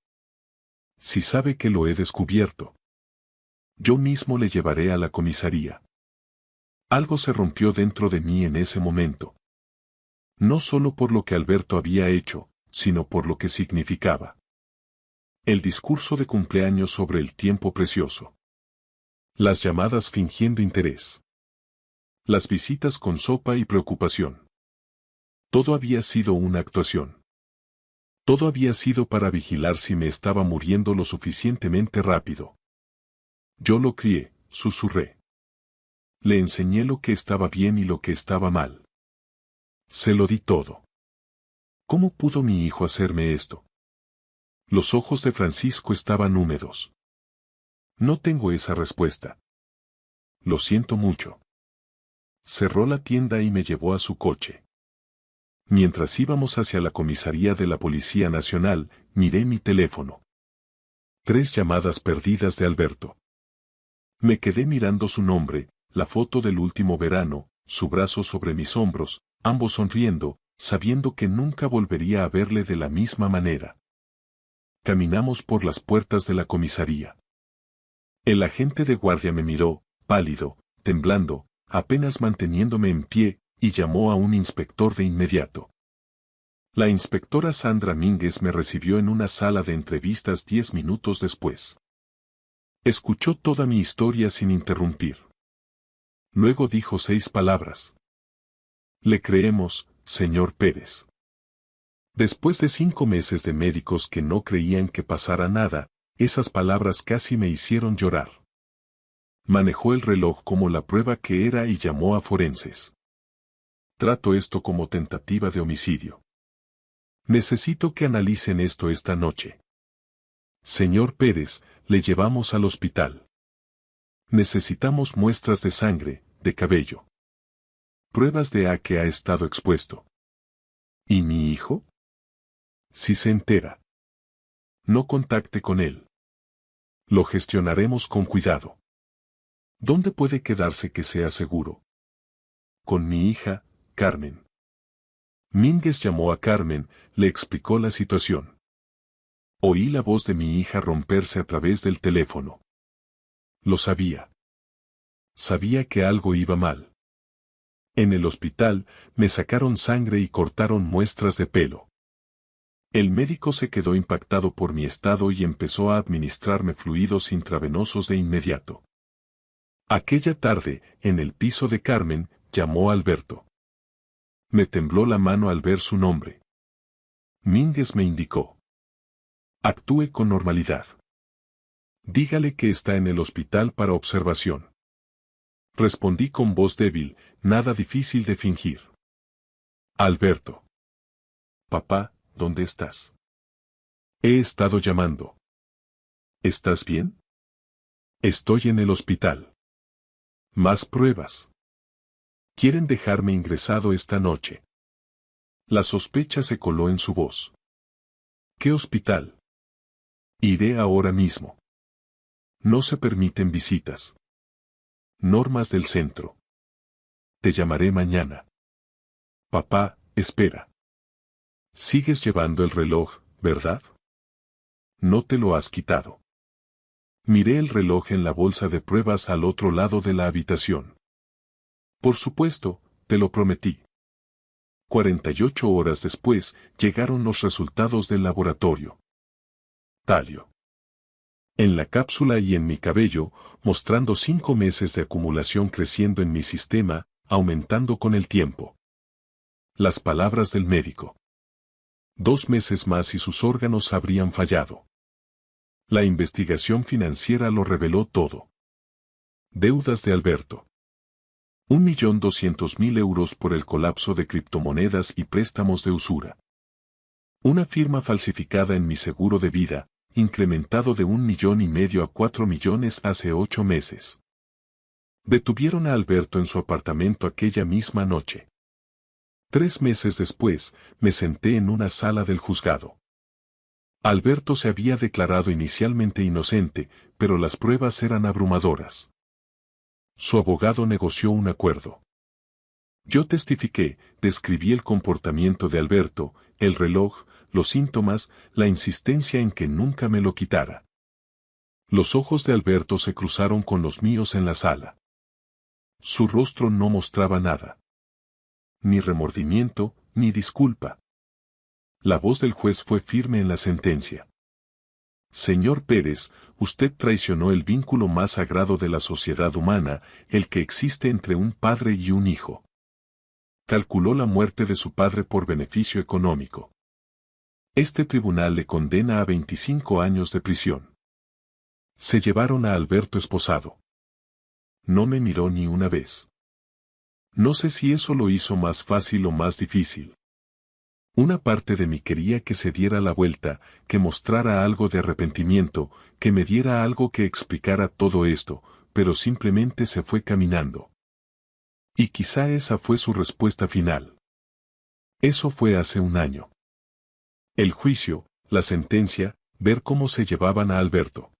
Si sabe que lo he descubierto. Yo mismo le llevaré a la comisaría. Algo se rompió dentro de mí en ese momento. No solo por lo que Alberto había hecho, sino por lo que significaba. El discurso de cumpleaños sobre el tiempo precioso. Las llamadas fingiendo interés. Las visitas con sopa y preocupación. Todo había sido una actuación. Todo había sido para vigilar si me estaba muriendo lo suficientemente rápido. Yo lo crié, susurré. Le enseñé lo que estaba bien y lo que estaba mal. Se lo di todo. ¿Cómo pudo mi hijo hacerme esto? Los ojos de Francisco estaban húmedos. No tengo esa respuesta. Lo siento mucho. Cerró la tienda y me llevó a su coche. Mientras íbamos hacia la comisaría de la Policía Nacional, miré mi teléfono. 3 llamadas perdidas de Alberto. Me quedé mirando su nombre, la foto del último verano, su brazo sobre mis hombros, ambos sonriendo, sabiendo que nunca volvería a verle de la misma manera. Caminamos por las puertas de la comisaría. El agente de guardia me miró, pálido, temblando, apenas manteniéndome en pie, y llamó a un inspector de inmediato. La inspectora Sandra Mínguez me recibió en una sala de entrevistas 10 minutos después. Escuchó toda mi historia sin interrumpir. Luego dijo 6 palabras. Le creemos, señor Pérez. Después de 5 meses de médicos que no creían que pasara nada, esas palabras casi me hicieron llorar. Manejó el reloj como la prueba que era y llamó a forenses. Trato esto como tentativa de homicidio. Necesito que analicen esto esta noche. Señor Pérez, le llevamos al hospital. Necesitamos muestras de sangre, de cabello. Pruebas de a que ha estado expuesto. ¿Y mi hijo? Si se entera. No contacte con él. Lo gestionaremos con cuidado. ¿Dónde puede quedarse que sea seguro? Con mi hija, Carmen. Mínguez llamó a Carmen, le explicó la situación. Oí la voz de mi hija romperse a través del teléfono. Lo sabía. Sabía que algo iba mal. En el hospital, me sacaron sangre y cortaron muestras de pelo. El médico se quedó impactado por mi estado y empezó a administrarme fluidos intravenosos de inmediato. Aquella tarde, en el piso de Carmen, llamó a Alberto. Me tembló la mano al ver su nombre. Mínguez me indicó. Actúe con normalidad. Dígale que está en el hospital para observación. Respondí con voz débil, nada difícil de fingir. Alberto. Papá, ¿dónde estás? He estado llamando. ¿Estás bien? Estoy en el hospital. Más pruebas. Quieren dejarme ingresado esta noche. La sospecha se coló en su voz. ¿Qué hospital? Iré ahora mismo. No se permiten visitas. Normas del centro. Te llamaré mañana. Papá, espera. Sigues llevando el reloj, ¿verdad? No te lo has quitado. Miré el reloj en la bolsa de pruebas al otro lado de la habitación. Por supuesto, te lo prometí. 48 horas después, llegaron los resultados del laboratorio. Talio. En la cápsula y en mi cabello, mostrando 5 meses de acumulación creciendo en mi sistema, aumentando con el tiempo. Las palabras del médico. 2 meses más y sus órganos habrían fallado. La investigación financiera lo reveló todo. Deudas de Alberto. 1.200.000 euros por el colapso de criptomonedas y préstamos de usura. Una firma falsificada en mi seguro de vida, incrementado de 1,5 millones a 4 millones hace 8 meses. Detuvieron a Alberto en su apartamento aquella misma noche. 3 meses después, me senté en una sala del juzgado. Alberto se había declarado inicialmente inocente, pero las pruebas eran abrumadoras. Su abogado negoció un acuerdo. Yo testifiqué, describí el comportamiento de Alberto, el reloj, los síntomas, la insistencia en que nunca me lo quitara. Los ojos de Alberto se cruzaron con los míos en la sala. Su rostro no mostraba nada. Ni remordimiento, ni disculpa. La voz del juez fue firme en la sentencia. Señor Pérez, usted traicionó el vínculo más sagrado de la sociedad humana, el que existe entre un padre y un hijo. Calculó la muerte de su padre por beneficio económico. Este tribunal le condena a 25 años de prisión. Se llevaron a Alberto esposado. No me miró ni una vez. No sé si eso lo hizo más fácil o más difícil. Una parte de mí quería que se diera la vuelta, que mostrara algo de arrepentimiento, que me diera algo que explicara todo esto, pero simplemente se fue caminando. Y quizá esa fue su respuesta final. Eso fue hace un año. El juicio, la sentencia, ver cómo se llevaban a Alberto.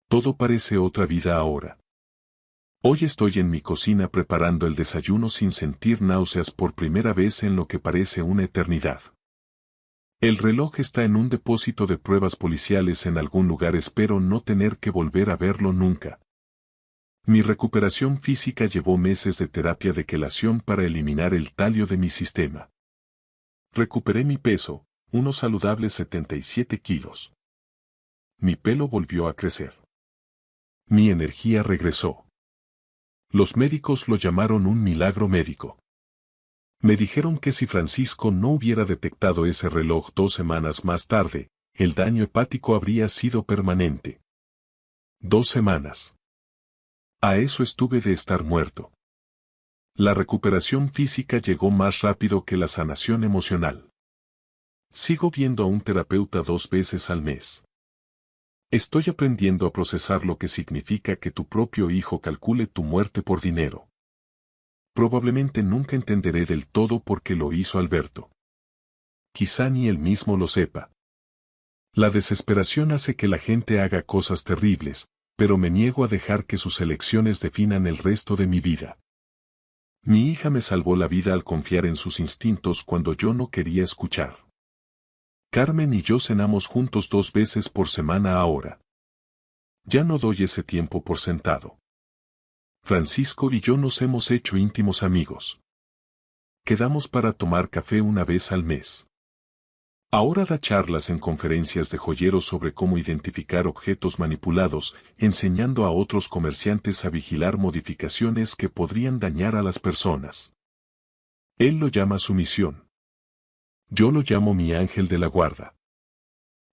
Todo parece otra vida ahora. Hoy estoy en mi cocina preparando el desayuno sin sentir náuseas por primera vez en lo que parece una eternidad. El reloj está en un depósito de pruebas policiales en algún lugar, espero no tener que volver a verlo nunca. Mi recuperación física llevó meses de terapia de quelación para eliminar el talio de mi sistema. Recuperé mi peso, unos saludables 77 kilos. Mi pelo volvió a crecer. Mi energía regresó. Los médicos lo llamaron un milagro médico. Me dijeron que si Francisco no hubiera detectado ese reloj 2 semanas más tarde, el daño hepático habría sido permanente. 2 semanas. A eso estuve de estar muerto. La recuperación física llegó más rápido que la sanación emocional. Sigo viendo a un terapeuta 2 veces al mes. Estoy aprendiendo a procesar lo que significa que tu propio hijo calcule tu muerte por dinero. Probablemente nunca entenderé del todo por qué lo hizo Alberto. Quizá ni él mismo lo sepa. La desesperación hace que la gente haga cosas terribles, pero me niego a dejar que sus elecciones definan el resto de mi vida. Mi hija me salvó la vida al confiar en sus instintos cuando yo no quería escuchar. Carmen y yo cenamos juntos 2 veces por semana ahora. Ya no doy ese tiempo por sentado. Francisco y yo nos hemos hecho íntimos amigos. Quedamos para tomar café una vez al mes. Ahora da charlas en conferencias de joyeros sobre cómo identificar objetos manipulados, enseñando a otros comerciantes a vigilar modificaciones que podrían dañar a las personas. Él lo llama su misión. Yo lo llamo mi ángel de la guarda.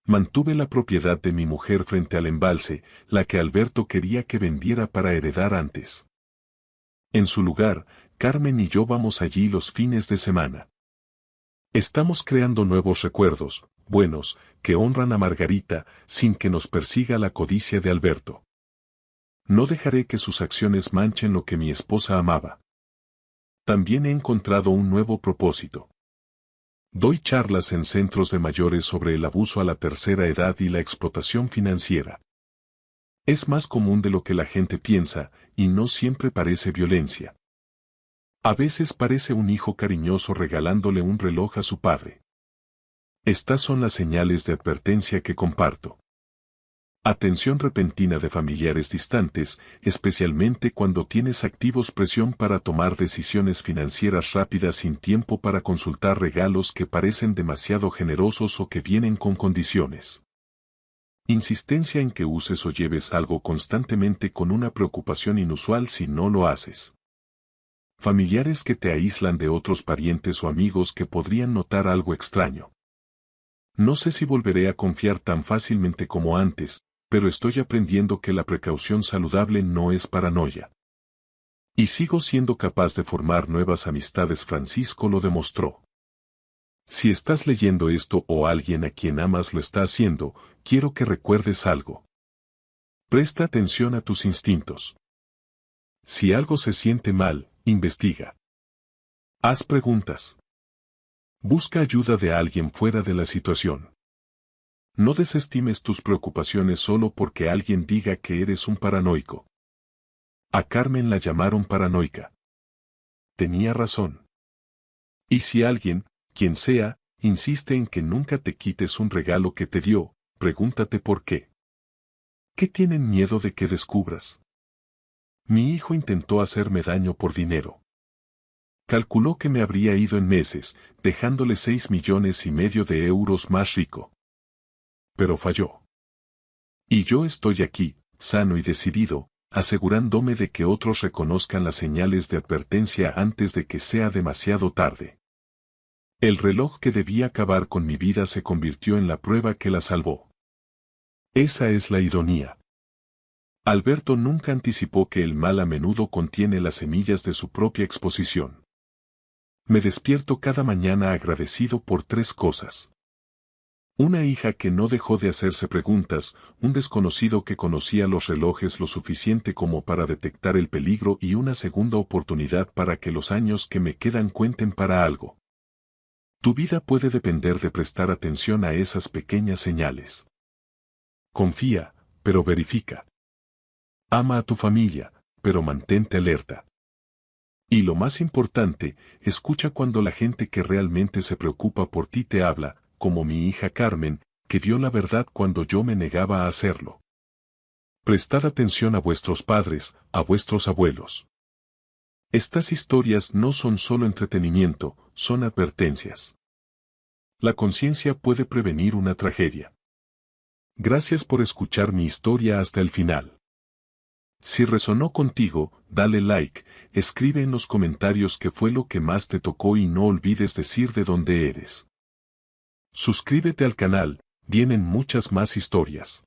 Mantuve la propiedad de mi mujer frente al embalse, la que Alberto quería que vendiera para heredar antes. En su lugar, Carmen y yo vamos allí los fines de semana. Estamos creando nuevos recuerdos, buenos, que honran a Margarita, sin que nos persiga la codicia de Alberto. No dejaré que sus acciones manchen lo que mi esposa amaba. También he encontrado un nuevo propósito. Doy charlas en centros de mayores sobre el abuso a la tercera edad y la explotación financiera. Es más común de lo que la gente piensa, y no siempre parece violencia. A veces parece un hijo cariñoso regalándole un reloj a su padre. Estas son las señales de advertencia que comparto. Atención repentina de familiares distantes, especialmente cuando tienes activos, presión para tomar decisiones financieras rápidas sin tiempo para consultar regalos que parecen demasiado generosos o que vienen con condiciones. Insistencia en que uses o lleves algo constantemente con una preocupación inusual si no lo haces. Familiares que te aíslan de otros parientes o amigos que podrían notar algo extraño. No sé si volveré a confiar tan fácilmente como antes, pero estoy aprendiendo que la precaución saludable no es paranoia. Y sigo siendo capaz de formar nuevas amistades. Francisco lo demostró. Si estás leyendo esto o alguien a quien amas lo está haciendo, quiero que recuerdes algo. Presta atención a tus instintos. Si algo se siente mal, investiga. Haz preguntas. Busca ayuda de alguien fuera de la situación. No desestimes tus preocupaciones solo porque alguien diga que eres un paranoico. A Carmen la llamaron paranoica. Tenía razón. Y si alguien, quien sea, insiste en que nunca te quites un regalo que te dio, pregúntate por qué. ¿Qué tienen miedo de que descubras? Mi hijo intentó hacerme daño por dinero. Calculó que me habría ido en meses, dejándole 6,5 millones de euros más rico. Pero falló. Y yo estoy aquí, sano y decidido, asegurándome de que otros reconozcan las señales de advertencia antes de que sea demasiado tarde. El reloj que debía acabar con mi vida se convirtió en la prueba que la salvó. Esa es la ironía. Alberto nunca anticipó que el mal a menudo contiene las semillas de su propia exposición. Me despierto cada mañana agradecido por 3 cosas. Una hija que no dejó de hacerse preguntas, un desconocido que conocía los relojes lo suficiente como para detectar el peligro y una segunda oportunidad para que los años que me quedan cuenten para algo. Tu vida puede depender de prestar atención a esas pequeñas señales. Confía, pero verifica. Ama a tu familia, pero mantente alerta. Y lo más importante, escucha cuando la gente que realmente se preocupa por ti te habla, como mi hija Carmen, que vio la verdad cuando yo me negaba a hacerlo. Prestad atención a vuestros padres, a vuestros abuelos. Estas historias no son solo entretenimiento, son advertencias. La conciencia puede prevenir una tragedia. Gracias por escuchar mi historia hasta el final. Si resonó contigo, dale like, escribe en los comentarios qué fue lo que más te tocó y no olvides decir de dónde eres. Suscríbete al canal, vienen muchas más historias.